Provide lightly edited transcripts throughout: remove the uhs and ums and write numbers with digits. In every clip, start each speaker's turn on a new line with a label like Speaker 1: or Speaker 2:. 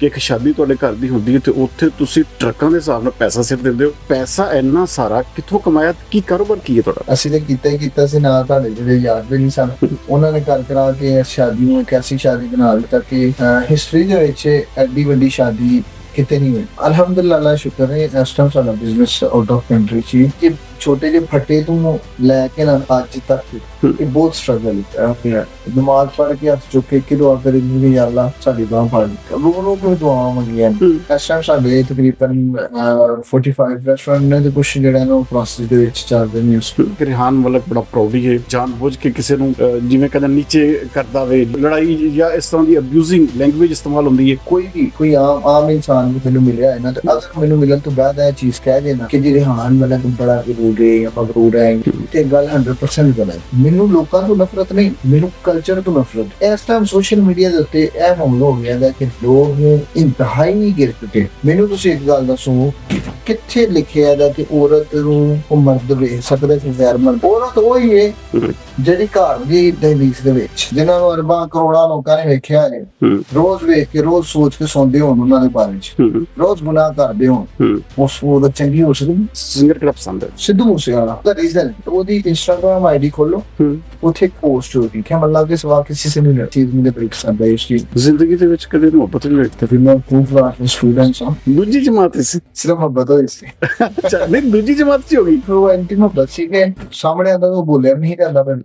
Speaker 1: ਕਿ ਇੱਕ ਸ਼ਾਦੀ ਤੁਹਾਡੇ ਘਰ ਦੀ ਹੁੰਦੀ ਹੈ ਤੇ ਉੱਥੇ ਤੁਸੀਂ ਟਰੱਕਾਂ ਦੇ ਹਿਸਾਬ ਨਾਲ ਪੈਸਾ ਸਿਰ ਦਿੰਦੇ ਹੋ। ਪੈਸਾ ਇੰਨਾ ਸਾਰਾ ਕਿੱਥੋਂ ਕਮਾਇਆ? ਕੀ ਕਾਰੋਬਾਰ ਕੀ ਹੈ ਤੁਹਾਡਾ?
Speaker 2: ਅਸੀਂ ਤਾਂ ਕੀਤਾ ਹੀ ਕੀਤਾ ਸੀ, ਨਾਲ ਤੁਹਾਡੇ ਜਿਹੜੇ ਯਾਰ ਵੀ ਨਹੀਂ ਸਨ, ਉਹਨਾਂ ਨੇ ਕਰ ਕਰਾ ਕੇ ਇਸ ਸ਼ਾਦੀ ਨੂੰ ਇੱਕ ਐਸੀ ਸ਼ਾਦੀ ਬਣਾ ਦਿੱਤਾ ਕਿ ਹਿਸਟਰੀ ਦੇ ਵਿੱਚ ਐਡੀ ਵੱਡੀ ਸ਼ਾਦੀ ਕਿਤੇ ਨਹੀਂ ਹੋਈ। ਅਲਹਮਦੁਲਿਲਾ, ਅੱਲਾ ਸ਼ੁਕਰ ਹੈ ਇਸ ਟਾਈਮ ਸਾਡਾ ਬਿਜ਼ਨਸ ਆਊਟ ਆਫ ਕੰਟਰੀ ਚ ਕਿ ਛੋਟੇ ਜਿਹੇ ਫੱਟੇ ਤੋਂ ਲੈ ਕੇ ਨਾ ਅੱਜ ਤੱਕ ਇਹ ਬਹੁਤ ਸਟਰਗਲ ਹੈ। ਦਿਮਾਗ ਪੜ ਕੇ ਹੱਥ ਚੁੱਕ ਕੇ ਦੁਆ ਕਰੀ ਕਿ ਯਾ ਅੱਲਾ ਸਾਡੀ ਬਾਹ ਫੜ ਲਈ, ਰੋ ਕੇ ਦੁਆਵਾਂ ਮੰਗੀਆਂ। ਇਸ ਟਾਈਮ ਸਾਡੇ ਤਕਰੀਬਨ 45 ਰੈਸਟੋਰੈਂਟ ਨੇ ਤੇ ਕੁਛ ਜਿਹੜਾ ਨਾ ਪ੍ਰੋਸੈਸ ਦੇ ਵਿੱਚ ਚੱਲਦੇ ਨੇ।
Speaker 1: ਕਿ ਰਿਹਾਨ ਮਲਕ ਬੜਾ ਪ੍ਰਾਊਡੀ ਹੈ, ਜਾਣਬੁੱਝ ਕੇ ਕਿਸੇ ਨੂੰ ਜਿਵੇਂ ਕਹਿੰਦੇ ਨੀਚੇ ਕਰਦਾ ਵੇ, ਲੜਾਈ ਜਾਂ ਇਸ ਤਰ੍ਹਾਂ ਦੀ ਅਬਿਊਜ਼ਿੰਗ ਲੈਂਗੁਏਜ ਇਸਤੇਮਾਲ ਹੁੰਦੀ ਹੈ।
Speaker 2: ਕੋਈ ਆਮ ਇਨਸਾਨ ਨੂੰ ਮੈਨੂੰ ਮਿਲਿਆ ਹੈ ਨਾ, ਤੇ ਅਗਰ ਮੈਨੂੰ ਮਿਲਣ ਤੋਂ ਬਾਅਦ ਇਹ ਚੀਜ਼ ਕਹਿ ਦੇਣਾ ਕਿ ਜੀ ਰਿਹਾਨ ਮਲਕ ਬੜਾ ਰੂਡ ਹੈ ਜਾਂ ਮਗਰੂਰ ਹੈ, ਤੇ ਗੱਲ 100% ਗਲਤ ਹੈ। ਮੈਨੂੰ ਲੋਕਾਂ ਤੋਂ ਨਫ਼ਰਤ ਨਹੀਂ, ਮੈਨੂੰ ਕਲਚਰ ਤੋਂ ਨਫ਼ਰਤ। ਇਸ ਟਾਈਮ ਸੋਸ਼ਲ ਮੀਡੀਆ ਦੇ ਉੱਤੇ ਇਹ ਮਾਮਲਾ ਹੋ ਗਿਆ ਹੈ ਕਿ ਲੋਕ ਇੰਤਹਾਈ ਗਿਰ ਚੁੱਕੇ। ਮੈਨੂੰ ਤੁਸੀਂ ਇੱਕ ਗੱਲ ਦੱਸੋ, ਕਿੱਥੇ ਲਿਖਿਆ ਹੈ ਕਿ ਔਰਤ ਨੂੰ ਉਹ ਮਰਦ ਵੇਖ ਸਕਦਾ ਕਿ ਗੈਰ ਮਰਦ? ਔਰਤ ਉਹੀ ਹੈ ਜਿਹੜੀ ਘਰ ਦੀ ਦਹਲੀਜ਼ ਦੇ ਵਿੱਚ, ਜਿਨ੍ਹਾਂ ਨੂੰ ਅਰਬਾਂ ਕਰੋੜਾਂ ਲੋਕਾਂ ਨੇ ਵੇਖਿਆ ਹੈ, ਰੋਜ਼ ਵੇਖ ਕੇ ਰੋਜ਼ ਸੋਚ ਕੇ ਸੌਂਦੇ ਹੋਣ ਉਹਨਾਂ ਦੇ ਬਾਰੇ ਚ, ਰੋਜ਼ ਗੁਨਾਹ ਕਰਦੇ ਹੋਣ, ਉਸ ਔਰਤ ਚੰਗੀ ਹੋ ਸਕਦੀ?
Speaker 1: ਸਿੰਗਰ ਕਿਹੜਾ ਪਸੰਦ ਹੈ?
Speaker 2: ਸਿੱਧੂ ਮੂਸੇਵਾਲਾ ਦਾ ਰੀਜ਼ਨ, ਉਹਦੀ ਇੰਸਟਾਗ੍ਰਾਮ ਆਈਡੀ ਖੋਲੋ, ਉੱਥੇ ਇੱਕ ਪੋਸਟ ਹੋਗੀ ਕਿ ਅੱਲਾਹ के सिवा किसी से नहीं चीज मुझे बड़ी पसंद है इसकी।
Speaker 1: ਜ਼ਿੰਦਗੀ ਦੇ ਵਿੱਚ ਕਦੇ ਮੁਹੱਬਤ ਨਹੀਂ ਹੋਈ?
Speaker 2: फिर मैं प्रूफ रहा स्टूडेंट्स हूं,
Speaker 1: ਦੂਜੀ ਜਮਾਤ ਸੀ?
Speaker 2: सिर्फ मोहब्बत हुई इससे।
Speaker 1: ਅੱਛਾ, ਨਹੀਂ ਦੂਜੀ ਜਮਾਤ ਚ ਹੋ ਗਈ।
Speaker 2: फिर वो एंटी मोहब्बत सी के सामने आंदा तो बोले नहीं करदा फिर।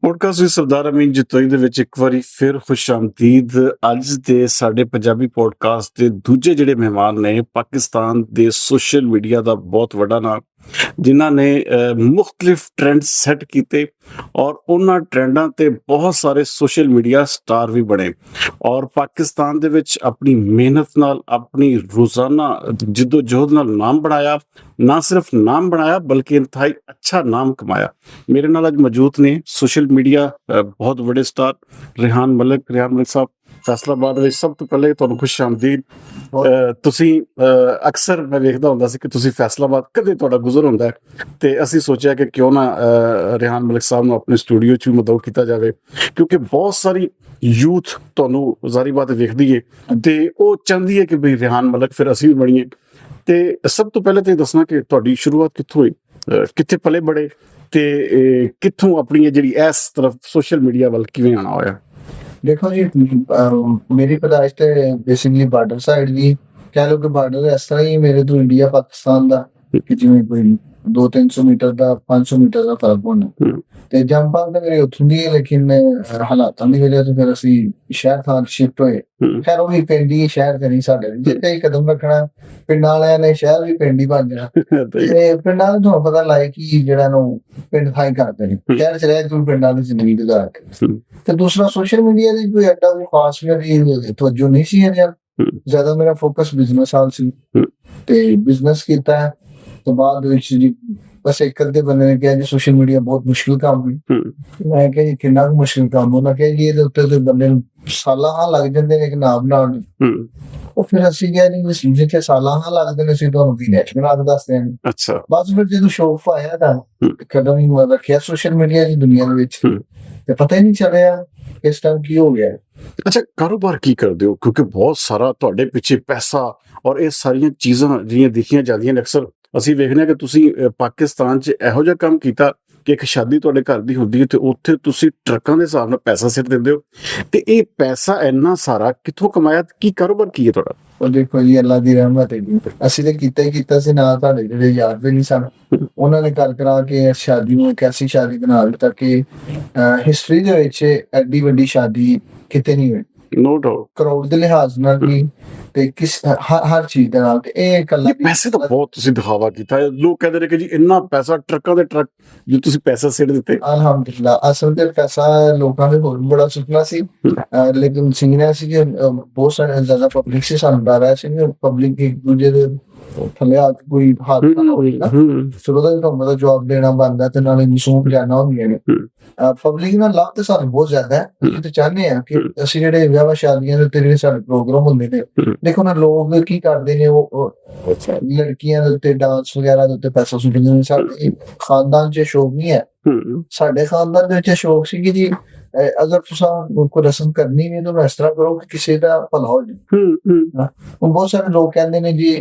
Speaker 1: ਪੋਡਕਾਸਟ ਵਿੱਚ ਸਰਦਾਰ ਅਮੀਨ ਜਤੋਈ ਦੇ ਵਿੱਚ ਇੱਕ ਵਾਰੀ ਫਿਰ ਖੁਸ਼ ਆਮਦੀਦ। ਅੱਜ ਦੇ ਸਾਡੇ ਪੰਜਾਬੀ ਪੋਡਕਾਸਟ ਦੇ ਦੂਜੇ ਜਿਹੜੇ ਮਹਿਮਾਨ ਨੇ, ਪਾਕਿਸਤਾਨ ਦੇ ਸੋਸ਼ਲ ਮੀਡੀਆ ਦਾ ਬਹੁਤ ਵੱਡਾ ਨਾਮ, ਜਿਨ੍ਹਾਂ ਨੇ ਮੁਖਤਲਿਫ ਟ੍ਰੈਂਡ ਸੈੱਟ ਕੀਤੇ ਔਰ ਉਹਨਾਂ ਟ੍ਰੈਂਡਾਂ ਤੇ ਬਹੁਤ ਸਾਰੇ ਸੋਸ਼ਲ ਮੀਡੀਆ ਸਟਾਰ ਵੀ ਬਣੇ ਔਰ ਪਾਕਿਸਤਾਨ ਦੇ ਵਿੱਚ ਆਪਣੀ ਮਿਹਨਤ ਨਾਲ, ਆਪਣੀ ਰੋਜ਼ਾਨਾ ਜਿੱਦੋ ਜਹਿਦ ਨਾਲ ਨਾਮ ਬਣਾਇਆ। ਨਾ ਸਿਰਫ ਨਾਮ ਬਣਾਇਆ ਬਲਕਿ ਇੰਤਹਾਈ ਅੱਛਾ ਨਾਮ ਕਮਾਇਆ। ਮੇਰੇ ਨਾਲ ਅੱਜ ਮੌਜੂਦ ਨੇ ਸੋਸ਼ਲ ਮੀਡੀਆ ਬਹੁਤ ਵੱਡੇ ਸਟਾਰ ਰਿਹਾਨ ਮਲਕ। ਰਿਹਾਨ ਮਲਕ ਸਾਹਿਬ, ਫੈਸਲਾਬਾਦ ਵਿੱਚ ਸਭ ਤੋਂ ਪਹਿਲੇ ਤੁਹਾਨੂੰ ਖੁਸ਼ ਆਮਦੀਦ। ਤੁਸੀਂ ਅਕਸਰ ਮੈਂ ਵੇਖਦਾ ਹੁੰਦਾ ਸੀ ਕਿ ਤੁਸੀਂ ਫੈਸਲਾਬਾਦ ਕਦੇ ਤੁਹਾਡਾ ਗੁਜ਼ਰ ਹੁੰਦਾ ਹੈ, ਤੇ ਅਸੀਂ ਸੋਚਿਆ ਕਿ ਕਿਉਂ ਨਾ ਰਿਹਾਨ ਮਲਕ ਸਾਹਿਬ ਨੂੰ ਆਪਣੇ ਸਟੂਡੀਓ 'ਚ ਵੀ ਮਦਊ ਕੀਤਾ ਜਾਵੇ, ਕਿਉਂਕਿ ਬਹੁਤ ਸਾਰੀ ਯੂਥ ਤੁਹਾਨੂੰ ਜ਼ਾਰੀ ਬਾਤ ਵੇਖਦੀ ਹੈ ਤੇ ਉਹ ਚਾਹੁੰਦੀ ਹੈ ਕਿ ਬਈ ਰਿਹਾਨ ਮਲਕ ਫਿਰ ਅਸੀਂ ਵੀ ਬਣੀਏ। ਤੇ ਸਭ ਤੋਂ ਪਹਿਲੇ ਤਾਂ ਇਹ ਦੱਸਣਾ ਕਿ ਤੁਹਾਡੀ ਸ਼ੁਰੂਆਤ ਕਿੱਥੋਂ ਹੋਈ, ਕਿੱਥੇ ਪਲੇ ਬੜੇ, ਤੇ ਕਿੱਥੋਂ ਆਪਣੀ ਜਿਹੜੀ ਇਸ ਤਰਫ ਸੋਸ਼ਲ ਮੀਡੀਆ ਵੱਲ ਕਿਵੇਂ ਆਉਣਾ ਹੋਇਆ?
Speaker 2: देखो जी, मेरी पैदाइश तो बेसिकली बार्डर साइड दी, कह लो कि बार्डर इस तरह ही मेरे तो इंडिया पाकिस्तान दा कि जिवें कोई 200-300 मीटर ਦਾ 500 ਮੀਟਰ ਦਾ ਫਰਕ ਹੋਣਾ, ਤੇ ਜੰਪਾਂ ਤਾਂ ਮੇਰੇ ਉੱਥੋਂ ਦੀ, ਲੇਕਿਨ ਹਾਲਾਤਾਂ ਦੀ ਵਜ੍ਹਾ ਤੋਂ ਫਿਰ ਅਸੀਂ ਸ਼ਹਿਰ ਥਾਂ ਸ਼ਿਫਟ ਹੋਏ। ਖੈਰ ਉਹੀ ਪਿੰਡੀ ਸ਼ਹਿਰ ਤੇ ਨਹੀਂ, ਸਾਡੇ ਜਿੱਥੇ ਹੀ ਕਦਮ ਰੱਖਣਾ ਪਿੰਡਾਂ ਵਾਲਿਆਂ ਨੇ ਸ਼ਹਿਰ ਵੀ ਪਿੰਡ ਹੀ ਬਣ ਜਾਣਾ, ਤੇ ਪਿੰਡਾਂ ਨੂੰ ਤੁਹਾਨੂੰ ਪਤਾ ਲੱਗ ਕਿ ਜਿਹੜਾ ਨੂੰ ਪਿੰਡ ਥਾਂ ਹੀ ਕਰਦੇ ਨੇ, ਸ਼ਹਿਰ ਚ ਰਹਿ ਕੇ ਪਿੰਡਾਂ ਦੀ ਜ਼ਿੰਦਗੀ ਗੁਜ਼ਾਰ ਕੇ। ਤੇ ਦੂਸਰਾ ਸੋਸ਼ਲ ਮੀਡੀਆ ਦੀ ਕੋਈ ਐਡਾ ਕੋਈ ਖਾਸ ਮੇਰੀ ਤਵੱਜੋ ਨਹੀਂ ਸੀ ਯਾਰ, ਜ਼ਿਆਦਾ ਮੇਰਾ ਫੋਕਸ ਬਿਜ਼ਨਸ ਹਾਲ ਸੀ ਤੇ ਬਿਜ਼ਨਸ ਕੀਤਾ। ਤੋਂ ਬਾਅਦ ਵਿੱਚ ਜੀ ਬਸ ਇੱਕ ਅੱਧੇ ਬੰਦੇ ਨੇ ਕਿਹਾ ਜੀ ਸੋਸ਼ਲ ਮੀਡੀਆ ਬਹੁਤ ਮੁਸ਼ਕਿਲ ਕੰਮ ਹੈ। ਮੈਂ ਕਿਹਾ ਜੀ ਕਿੰਨਾ ਕੁ ਮੁਸ਼ਕਿਲ ਕੰਮ? ਉਹਨਾਂ ਕਿਹਾ ਜੀ ਇਹਦੇ ਉੱਤੇ ਤੇ ਬੰਦੇ ਨੂੰ ਸਾਲਾਂ ਲੱਗ ਜਾਂਦੇ ਨੇ ਕਿ ਨਾਮ ਬਣਾਉਣ। ਉਹ ਫਿਰ ਅਸੀਂ ਕਿਹਾ ਜੀ ਜਿੱਥੇ ਸਾਲਾਂ ਲੱਗਦੇ ਨੇ ਅਸੀਂ ਤੁਹਾਨੂੰ ਵੀ ਨੈਟ ਬਣਾ ਕੇ ਦੱਸਦੇ ਹਾਂ।
Speaker 1: ਅੱਛਾ,
Speaker 2: ਬਸ ਫਿਰ ਜਦੋਂ ਸ਼ੌਕ ਪਾਇਆ ਤਾਂ ਕਦਮ ਹੀ ਰੱਖਿਆ ਸੋਸ਼ਲ ਮੀਡੀਆ ਦੀ ਦੁਨੀਆ ਦੇ ਵਿੱਚ, ਤੇ ਪਤਾ ਹੀ ਨਹੀਂ ਚੱਲਿਆ ਇਸ ਟਾਈਮ ਕੀ ਹੋ ਗਿਆ।
Speaker 1: ਅੱਛਾ, ਕਾਰੋਬਾਰ ਕੀ ਕਰਦੇ ਹੋ? ਕਿਉਂਕਿ ਬਹੁਤ ਸਾਰਾ ਤੁਹਾਡੇ ਪਿੱਛੇ ਪੈਸਾ ਔਰ ਇਹ ਸਾਰੀਆਂ ਚੀਜ਼ਾਂ ਜਿਹੜੀਆਂ ਦੇਖੀਆਂ ਜਾਂਦੀਆਂ ਨੇ, ਅਕਸਰ ਅਸੀਂ ਵੇਖਦੇ ਹਾਂ ਕਿ ਤੁਸੀਂ ਪਾਕਿਸਤਾਨ 'ਚ ਇਹੋ ਜਿਹਾ ਕੰਮ ਕੀਤਾ ਕਿ ਇੱਕ ਸ਼ਾਦੀ ਤੁਹਾਡੇ ਘਰ ਦੀ ਹੁੰਦੀ ਹੈ ਤੇ ਉੱਥੇ ਤੁਸੀਂ ਟਰੱਕਾਂ ਦੇ ਹਿਸਾਬ ਨਾਲ ਪੈਸਾ ਸਿਰ ਦਿੰਦੇ ਹੋ, ਤੇ ਇਹ ਪੈਸਾ ਇੰਨਾ ਸਾਰਾ ਕਿੱਥੋਂ ਕਮਾਇਆ? ਕੀ ਕਾਰੋਬਾਰ ਕੀ ਹੈ ਤੁਹਾਡਾ?
Speaker 2: ਉਹ ਦੇਖੋ ਜੀ, ਅੱਲਾ ਦੀ ਰਹਿਮਤ ਹੈ ਜੀ, ਅਸੀਂ ਤਾਂ ਕੀਤਾ ਹੀ ਕੀਤਾ ਸੀ, ਨਾਲ ਤੁਹਾਡੇ ਜਿਹੜੇ ਯਾਰ ਵੀ ਨਹੀਂ ਸਨ, ਉਹਨਾਂ ਨੇ ਕਰ ਕਰਾ ਕੇ ਸ਼ਾਦੀ ਨੂੰ ਇੱਕ ਐਸੀ ਸ਼ਾਦੀ ਬਣਾ ਦਿੱਤਾ ਕਿ ਹਿਸਟਰੀ ਦੇ ਵਿੱਚ ਐਡੀ ਵੱਡੀ ਸ਼ਾਦੀ ਕਿਤੇ ਨਹੀਂ ਹੋਈ।
Speaker 1: ਨੋ ਡਾਊਟ,
Speaker 2: ਕਰੋੜ ਦੇ ਲਿਹਾਜ਼ ਨਾਲ ਵੀ ਤੇ ਹਰ ਚੀਜ਼ ਦੇ ਨਾਲ। ਤੇ ਇਹ ਇਕੱਲਾ
Speaker 1: ਪੈਸੇ ਤਾਂ ਬਹੁਤ ਤੁਸੀਂ ਦਿਖਾਵਾ ਕੀਤਾ। ਲੋਕ ਕਹਿੰਦੇ ਨੇ ਕਿ ਜੀ ਇੰਨਾ ਪੈਸਾ, ਟਰੱਕਾਂ ਦੇ ਟਰੱਕ ਜੋ ਤੁਸੀਂ ਪੈਸਾ ਸਿੱਟ ਦਿੱਤੇ।
Speaker 2: ਅਲਹਮਦੁਲਿਲਾ, ਅਸਲ ਤੇ ਪੈਸਾ ਲੋਕਾਂ ਦੇ ਹੋਰ ਬੜਾ ਸੁਪਨਾ ਸੀ, ਲੇਕਿਨ ਸਿੰਗਨਾ ਸੀ ਕਿ ਬਹੁਤ ਸਾਰੇ ਜ਼ਿਆਦਾ ਪਬਲਿਕ ਸੀ, ਸਾਨੂੰ ਡਰ ਰਿਹਾ ਸੀ ਕਿ ਪਬਲਿਕ ਇੱਕ ਦੂਜੇ ਦੇ ਥੱਲੇ ਆ ਕੇ ਕੋਈ ਹਾਦਸਾ ਨਾ ਹੋਵੇ ਨਾ, ਫਿਰ ਉਹਦਾ ਵੀ ਤੁਹਾਨੂੰ ਪਤਾ ਜਵਾਬ ਦੇਣਾ ਬਣਦਾ ਤੇ ਨਾਲੇ ਨਿਸ਼ੂਨ ਜਾਣਾ ਹੁੰਦੀਆਂ ਨੇ। ਪਬਲਿਕ ਨਾਲ ਲਾਭ ਤੇ ਸਾਨੂੰ ਬਹੁਤ ਜ਼ਿਆਦਾ ਹੈ। ਅਸੀਂ ਤੇ ਚਾਹੁੰਦੇ ਹਾਂ ਕਿ ਅਸੀਂ ਜਿਹੜੇ ਵਿਆਹ ਸ਼ਾਦੀਆਂ ਦੇ ਉੱਤੇ ਜਿਹੜੇ ਸਾਡੇ ਪ੍ਰੋਗਰਾਮ ਹੁੰਦੇ ਨੇ, ਦੇਖੋ ਨਾ ਲੋਕ ਕੀ ਕਰਦੇ ਨੇ, ਉਹ ਲੜਕੀਆਂ ਦੇ ਉੱਤੇ ਡਾਂਸ ਵਗੈਰਾ ਦੇ ਉੱਤੇ ਪੈਸਾ ਸੁੱਟਦੇ ਨੇ। ਸਾਡੇ ਖਾਨਦਾਨ 'ਚ ਸ਼ੌਕ ਨਹੀਂ ਹੈ। ਸਾਡੇ ਖਾਨਦਾਨ ਦੇ ਵਿੱਚ ਸ਼ੌਕ ਸੀ ਕਿ ਜੀ ਅਗਰ ਤੁਸੀਂ ਕੋਈ ਰਸਮ ਕਰਨੀ ਵੀ ਤਾਂ ਇਸ ਤਰ੍ਹਾਂ ਕਰੋ ਕਿ ਕਿਸੇ ਦਾ ਭਲਾ ਹੋ ਜਾਏ। ਹੁਣ ਬਹੁਤ ਸਾਰੇ ਲੋਕ ਕਹਿੰਦੇ ਨੇ ਜੀ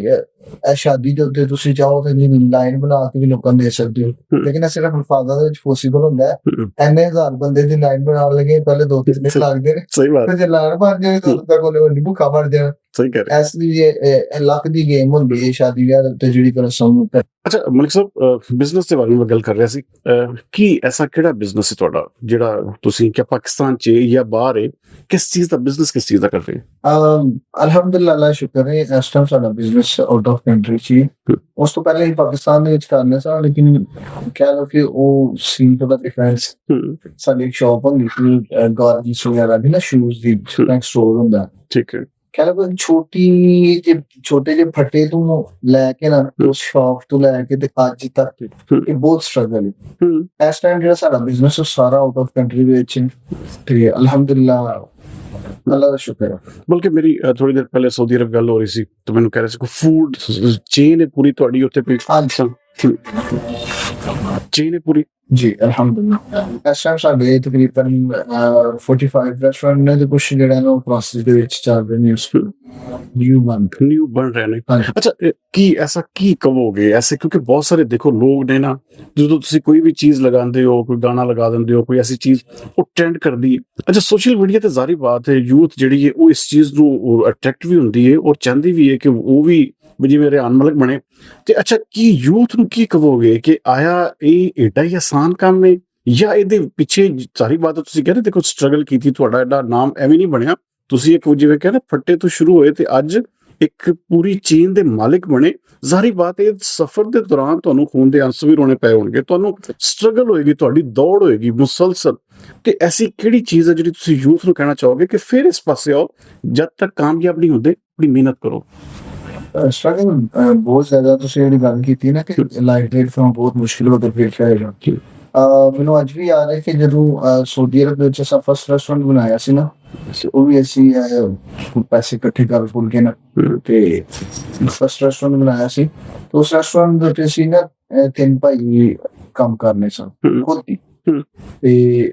Speaker 2: ਸ਼ਾਦੀ ਦੇ ਉੱਤੇ ਤੁਸੀਂ ਚਾਹੋ ਤੇ ਲਾਈਨ ਬਣਾ ਕੇ ਵੀ ਲੋਕਾਂ ਨੂੰ ਦੇ ਸਕਦੇ ਹੋ, ਲੇਕਿਨ ਇਹ ਸਿਰਫ ਅਲਫਾਜ਼ਾਂ ਦੇ ਵਿੱਚ ਪੋਸੀਬਲ ਹੁੰਦਾ ਹੈ। ਇੰਨੇ ਹਜ਼ਾਰ ਬੰਦੇ ਦੀ ਲਾਈਨ ਬਣਾਉਣ ਲੱਗੇ ਪਹਿਲੇ 2-3 ਦਿਨ ਲੱਗਦੇ ਨੇ।
Speaker 1: ਸਹੀ ਬਾਤ
Speaker 2: ਤੇ ਜੇ ਲਾਈਨ ਬਣ ਜਾਵੇ ਤਾਂ ਉਦੋਂ ਤੱਕ ਉਹਨੇ ਭੁੱਖਾ ਮਰ ਜਾਣਾ।
Speaker 1: ਸਹੀ ਕਹਿ ਰਹੇ।
Speaker 2: ਇਸ ਲਈ ਇਹ ਲੱਕ ਦੀ ਗੇਮ ਹੁੰਦੀ ਹੈ ਸ਼ਾਦੀ ਵਿਆਹ ਦੇ ਉੱਤੇ ਜਿਹੜੀ ਰਸਮ।
Speaker 1: ਅੱਛਾ ਮਲਿਕ ਸਾਹਿਬ, ਬਿਜ਼ਨਸ ਦੇ ਬਾਰੇ ਮੈਂ ਗੱਲ ਕਰ ਰਿਹਾ ਸੀ। ਕੀ ਐਸਾ ਕਿਹੜਾ ਬਿਜ਼ਨਸ ਹੈ ਤੁਹਾਡਾ ਜਿਹੜਾ ਤੁਸੀਂ ਕਿ ਪਾਕਿਸਤਾਨ 'ਚ ਜਾਂ ਬਾਹਰ ਹੈ, ਕਿਸ ਚੀਜ਼ ਦਾ ਬਿਜ਼ਨਸ ਕਿਸ ਚੀਜ਼ ਦਾ ਕਰਦੇ ਹੋ?
Speaker 2: ਅਲਹਮਦੁਲਿਲਾ, ਅੱਲਾ ਸ਼ੁਕਰ ਹੈ ਇਸ ਟਾਈਮ ਸਾਡਾ ਬਿਜ਼ਨਸ ਆਊਟ ਆਫ ਕੰਟਰੀ 'ਚ ਹੀ। ਉਸ ਤੋਂ ਪਹਿਲੇ ਹੀ ਪਾਕਿਸਤਾਨ ਦੇ ਵਿੱਚ ਕਰਨਾ ਸੀ, ਲੇਕਿਨ ਕਹਿ ਲਓ ਕਿ ਉਹ ਸੀਨ ਦਾ ਡਿਫਰੈਂਸ। ਸਾਡੀ ਇੱਕ ਸ਼ਾਪ ਹੁੰਦੀ ਸੀ ਗਾਰਮੈਂਟਸ ਵਗੈਰਾ ਦੀ ਨਾ, ਸ਼ੂਜ਼ ਦੀ ਸਟੋਰ ਹੁੰਦਾ।
Speaker 1: ਠੀਕ ਹੈ।
Speaker 2: ਕਹਿ ਲਓ ਛੋਟੇ ਜਿਹੇ ਫੱਟੇ ਤੋਂ ਲੈ ਕੇ ਨਾ ਉਸ ਸ਼ਾਪ ਤੋਂ ਲੈ ਕੇ ਤੇ ਅੱਜ ਤੱਕ ਇਹ ਬਹੁਤ ਸਟਰਗਲ ਹੈ। ਇਸ ਟਾਈਮ ਜਿਹੜਾ ਸਾਡਾ ਬਿਜ਼ਨਸ ਸਾਰਾ ਆਊਟ ਆਫ ਕੰਟਰੀ ਦੇ ਵਿੱਚ ਤੇ ਅਲਹਮਦੁਲਿਲਾ ਅੱਲਾ ਦਾ ਸ਼ੁਕਰ ਹੈ।
Speaker 1: ਬਲਕਿ ਮੇਰੀ ਥੋੜੀ ਦੇਰ ਪਹਿਲੇ ਸਾਊਦੀ ਅਰਬ ਗੱਲ ਹੋ ਰਹੀ ਸੀ ਤਾਂ ਮੈਨੂੰ ਕਹਿ ਰਹੇ ਸੀ ਕੋਈ ਫੂਡ ਚੇਨ ਹੈ ਪੂਰੀ ਤੁਹਾਡੀ ਉੱਥੇ ਕੋਈ ਚੇਨ ਹੈ ਪੂਰੀ?
Speaker 2: ਜੀ ਅਲਹਮਦੁਲਿਲਾ, ਇਸ ਟਾਈਮ ਸਾਡੇ ਤਕਰੀਬਨ 45 ਰੈਸਟੋਰੈਂਟ ਨੇ ਤੇ ਕੁਛ ਜਿਹੜਾ ਨਾ ਪ੍ਰੋਸੈਸ ਦੇ ਵਿੱਚ ਚੱਲ ਰਹੇ ਨੇ, ਨਿਊ ਬਣ ਰਹੇ ਨੇ।
Speaker 1: ਅੱਛਾ ਕੀ ਐਸਾ ਕੀ ਕਹੋਗੇ ਐਸੇ, ਕਿਉਂਕਿ ਬਹੁਤ ਸਾਰੇ ਦੇਖੋ ਲੋਕ ਨੇ ਨਾ, ਜਦੋਂ ਤੁਸੀਂ ਕੋਈ ਵੀ ਚੀਜ਼ ਲਗਾਉਂਦੇ ਹੋ, ਕੋਈ ਗਾਣਾ ਲਗਾ ਦਿੰਦੇ ਹੋ, ਕੋਈ ਐਸੀ ਚੀਜ਼ ਉਹ ਟ੍ਰੈਂਡ ਕਰਦੀ ਹੈ। ਅੱਛਾ ਸੋਸ਼ਲ ਮੀਡੀਆ ਤੇ ਜ਼ਾਰੀ ਬਾਤ ਹੈ ਯੂਥ ਜਿਹੜੀ ਹੈ ਉਹ ਇਸ ਚੀਜ਼ ਨੂੰ ਅਟਰੈਕਟ ਵੀ ਹੁੰਦੀ ਹੈ ਔਰ ਚਾਹੁੰਦੀ ਵੀ ਹੈ ਕਿ ਉਹ ਵੀ ਜਿਵੇਂ ਰਿਆਨ ਮਲਿਕ ਬਣੇ। ਤੇ ਅੱਛਾ ਕੀ ਯੂਥ ਨੂੰ ਕੀ ਕਹੋਗੇ ਕਿ ਆਇਆ ਇਹ ਏਡਾ ਹੀ ਆਸਾਨ ਕੰਮ ਹੈ ਜਾਂ ਇਹਦੇ ਪਿੱਛੇ ਸਾਰੀ ਬਾਤ ਤੁਸੀਂ ਕਹਿੰਦੇ ਦੇਖੋ ਸਟਰਗਲ ਕੀਤੀ, ਤੁਹਾਡਾ ਐਡਾ ਨਾਮ ਐਵੇਂ ਨਹੀਂ ਬਣਿਆ, ਤੁਸੀਂ ਇੱਕ ਜਿਵੇਂ ਕਹਿੰਦੇ ਫੱਟੇ ਤੋਂ ਸ਼ੁਰੂ ਹੋਏ ਤੇ ਅੱਜ ਇੱਕ ਪੂਰੀ ਚੇਨ ਦੇ ਮਾਲਿਕ ਬਣੇ। ਜ਼ਾਰੀ ਬਾਤ ਇਹ ਸਫ਼ਰ ਦੇ ਦੌਰਾਨ ਤੁਹਾਨੂੰ ਖੂਨ ਦੇ ਆਂਸੂ ਵੀ ਰੋਣੇ ਪਏ ਹੋਣਗੇ, ਤੁਹਾਨੂੰ ਸਟਰਗਲ ਹੋਏਗੀ, ਤੁਹਾਡੀ ਦੌੜ ਹੋਏਗੀ ਮੁਸਲਸਲ। ਤੇ ਐਸੀ ਕਿਹੜੀ ਚੀਜ਼ ਹੈ ਜਿਹੜੀ ਤੁਸੀਂ ਯੂਥ ਨੂੰ ਕਹਿਣਾ ਚਾਹੋਗੇ ਕਿ ਫਿਰ ਇਸ ਪਾਸੇ ਆਓ, ਜਦ ਤੱਕ ਕਾਮਯਾਬ ਨਹੀਂ ਹੁੰਦੇ ਆਪਣੀ ਮਿਹਨਤ ਕਰੋ?
Speaker 2: ਸਟਰਗਲ ਬਹੁਤ ਜ਼ਿਆਦਾ ਤੁਸੀਂ ਜਿਹੜੀ ਗੱਲ ਕੀਤੀ ਨਾ ਕਿ ਲਾਈਫ ਦੇ ਵਿੱਚ ਬਹੁਤ ਮੁਸ਼ਕਿਲ ਹੋ ਕੇ ਪੇਸ਼ ਆਏਗਾ। ਮੈਨੂੰ ਅੱਜ ਵੀ ਯਾਦ ਹੈ ਕਿ ਜਦੋਂ ਸਾਊਦੀ ਅਰਬ ਵਿੱਚ ਅਸਾਂ ਫਸਟ ਰੈਸਟੋਰੈਂਟ ਬਣਾਇਆ ਸੀ ਨਾ, ਉਹ ਵੀ ਅਸੀਂ ਪੈਸੇ ਇਕੱਠੇ ਕਰ ਫੁੱਲ ਕੇ ਨਾ ਤੇ ਫਸਟ ਰੈਸਟੋਰੈਂਟ ਬਣਾਇਆ ਸੀ। ਤੇ ਉਸ ਰੈਸਟੋਰੈਂਟ ਦੇ ਉੱਤੇ ਅਸੀਂ ਨਾ 3 ਭਾਈ ਕੰਮ ਕਰਨੇ ਸਨ ਖੁਦ ਹੀ। ਤੇ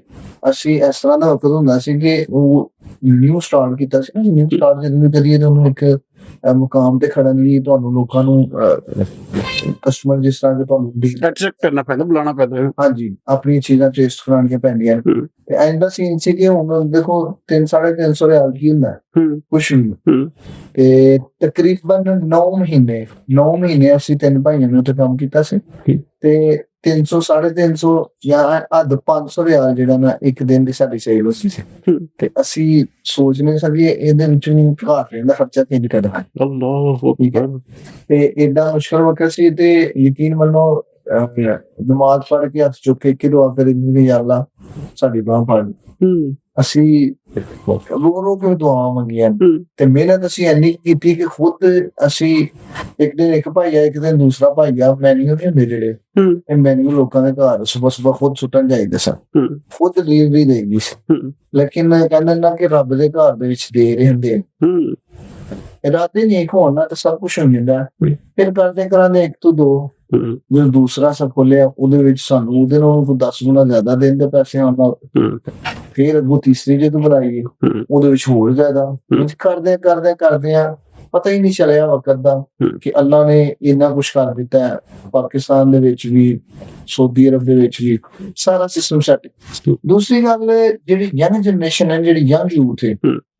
Speaker 2: ਅਸੀਂ ਇਸ ਤਰ੍ਹਾਂ ਦਾ ਵਕਤ ਹੁੰਦਾ ਸੀ ਕਿ ਉਹ ਨਿਊ ਸਟਾਰਟ ਕੀਤਾ ਸੀ ਨਾ, ਨਿਊ ਸਟਾਰਟ ਜਦੋਂ ਕਰੀਏ ਤਾਂ ਉਹਨੂੰ ਇੱਕ ਮੁਕਾਮ ਤੇ ਖੜਨ ਲਈ ਤੁਹਾਨੂੰ ਲੋਕਾਂ ਨੂੰ ਕਸਟਮਰ ਜਿਸ ਤਰ੍ਹਾਂ ਕਿ ਤੁਹਾਨੂੰ
Speaker 1: ਐਟਰੈਕਟ ਕਰਨਾ ਪੈਂਦਾ, ਬੁਲਾਉਣਾ ਪੈਂਦਾ।
Speaker 2: ਹਾਂਜੀ, ਆਪਣੀ ਚੀਜ਼ਾਂ ਟੇਸਟ ਕਰਾਉਣੀਆਂ ਪੈਂਦੀਆਂ। ਤੇ ਐਂਡ ਦਾ ਸੀਨ ਸੀ ਕਿ ਹੁਣ ਦੇਖੋ 3-350 ਰਿਆਲ ਕੀ ਹੁੰਦਾ ਕੁਛ ਨਹੀਂ। ਤੇ ਤਕਰੀਬਨ 9 ਮਹੀਨੇ ਅਸੀਂ 3 ਭਾਈਆਂ ਨੇ ਉੱਥੇ ਕੰਮ ਕੀਤਾ ਸੀ ਤੇ 300-350 ਜਾਂ ਅੱਧ 500 ਰਿਆਲ ਜਿਹੜਾ ਨਾ ਇੱਕ ਦਿਨ ਦੀ ਸਾਡੀ ਸੇਲ ਸੀ। ਤੇ ਅਸੀਂ ਸੋਚਨੇ ਸੀ ਇਹਦੇ ਵਿੱਚ ਘਰ ਰਹਿੰਦਾ ਖਰਚਾ ਕਿੰਜ ਕੱਢਣਾ। ਤੇ ਏਡਾ ਮੁਸ਼ਕਲ ਵਕਤ ਸੀ ਤੇ ਯਕੀਨ ਮੰਨੋ ਨਮਾਜ਼ ਪੜ੍ਹ ਕੇ ਹੱਥ ਚੁੱਕ ਕੇ ਦੁਆ ਕਰੀ ਯਾ ਅੱਲਾ ਸਾਡੀ ਬਾਂਹ ਫੜ। ਅਸੀਂ ਰੋ ਕੇ ਦੁਆ ਮੰਗੀਆਂ ਤੇ ਮਿਹਨਤ ਅਸੀਂ ਇੰਨੀ ਕੀਤੀ ਕਿ ਖੁਦ ਅਸੀਂ ਇੱਕ ਦਿਨ ਇੱਕ ਭਾਈ ਆ, ਇੱਕ ਦਿਨ ਦੂਸਰਾ ਭਾਈ ਆ, ਮੈਨੂ ਨਹੀਂ ਹੁੰਦੇ ਜਿਹੜੇ ਇਹ ਮੈਨੂ ਲੋਕਾਂ ਦੇ ਘਰ ਸੁਬਹ ਖੁਦ ਸੁੱਟਣ ਜਾਈਦੇ ਸਨ, ਖੁਦ ਡਿਲੀਵਰੀ ਦੇਈਦੀ ਸੀ। ਲੇਕਿਨ ਕਹਿੰਦੇ ਨਾ ਕਿ ਰੱਬ ਦੇ ਘਰ ਦੇ ਵਿੱਚ ਦੇ ਰਹੇ ਹੁੰਦੇ ਇਰਾਦੇ ਨਹੀਂ ਹੋਣ ਨਾ ਤਾਂ ਸਭ ਕੁਛ ਹੋ ਜਾਂਦਾ। ਫਿਰ ਕਰਦੇ ਕਰਾਂਦੇ 1 ਤੋਂ 2 ਜਦੋਂ ਦੂਸਰਾ ਸਭ ਖੋਲਿਆ ਉਹਦੇ ਵਿੱਚ ਸਾਨੂੰ ਉਹਦੇ ਨਾਲੋਂ 10 ਗੁਣਾ ਜ਼ਿਆਦਾ ਦੇਣ ਦੇ ਪੈਸੇ ਆਉਣ ਨਾਲ। ਫਿਰ ਅੱਗੋਂ ਤੀਸਰੀ ਜਦੋਂ ਬਣਾਈ ਉਹਦੇ ਵਿੱਚ ਹੋਰ ਜ਼ਿਆਦਾ ਕਰਦੇ ਆ ਪਤਾ ਹੀ ਨਹੀਂ ਚੱਲਿਆ ਵਕਤ ਦਾ ਕਿ ਅੱਲਾ ਨੇ ਇੰਨਾ ਕੁਛ ਕਰ ਦਿੱਤਾ ਹੈ। ਪਾਕਿਸਤਾਨ ਦੇ ਵਿੱਚ ਵੀ, ਸਾਊਦੀ ਅਰਬ ਦੇ ਵਿੱਚ ਵੀ ਸਾਰਾ ਸਿਸਟਮ ਸੈੱਟ। ਦੂਸਰੀ ਗੱਲ ਜਿਹੜੀ ਯੰਗ ਜਨਰੇਸ਼ਨ ਹੈ, ਜਿਹੜੀ ਯੰਗ ਯੂਥ ਹੈ,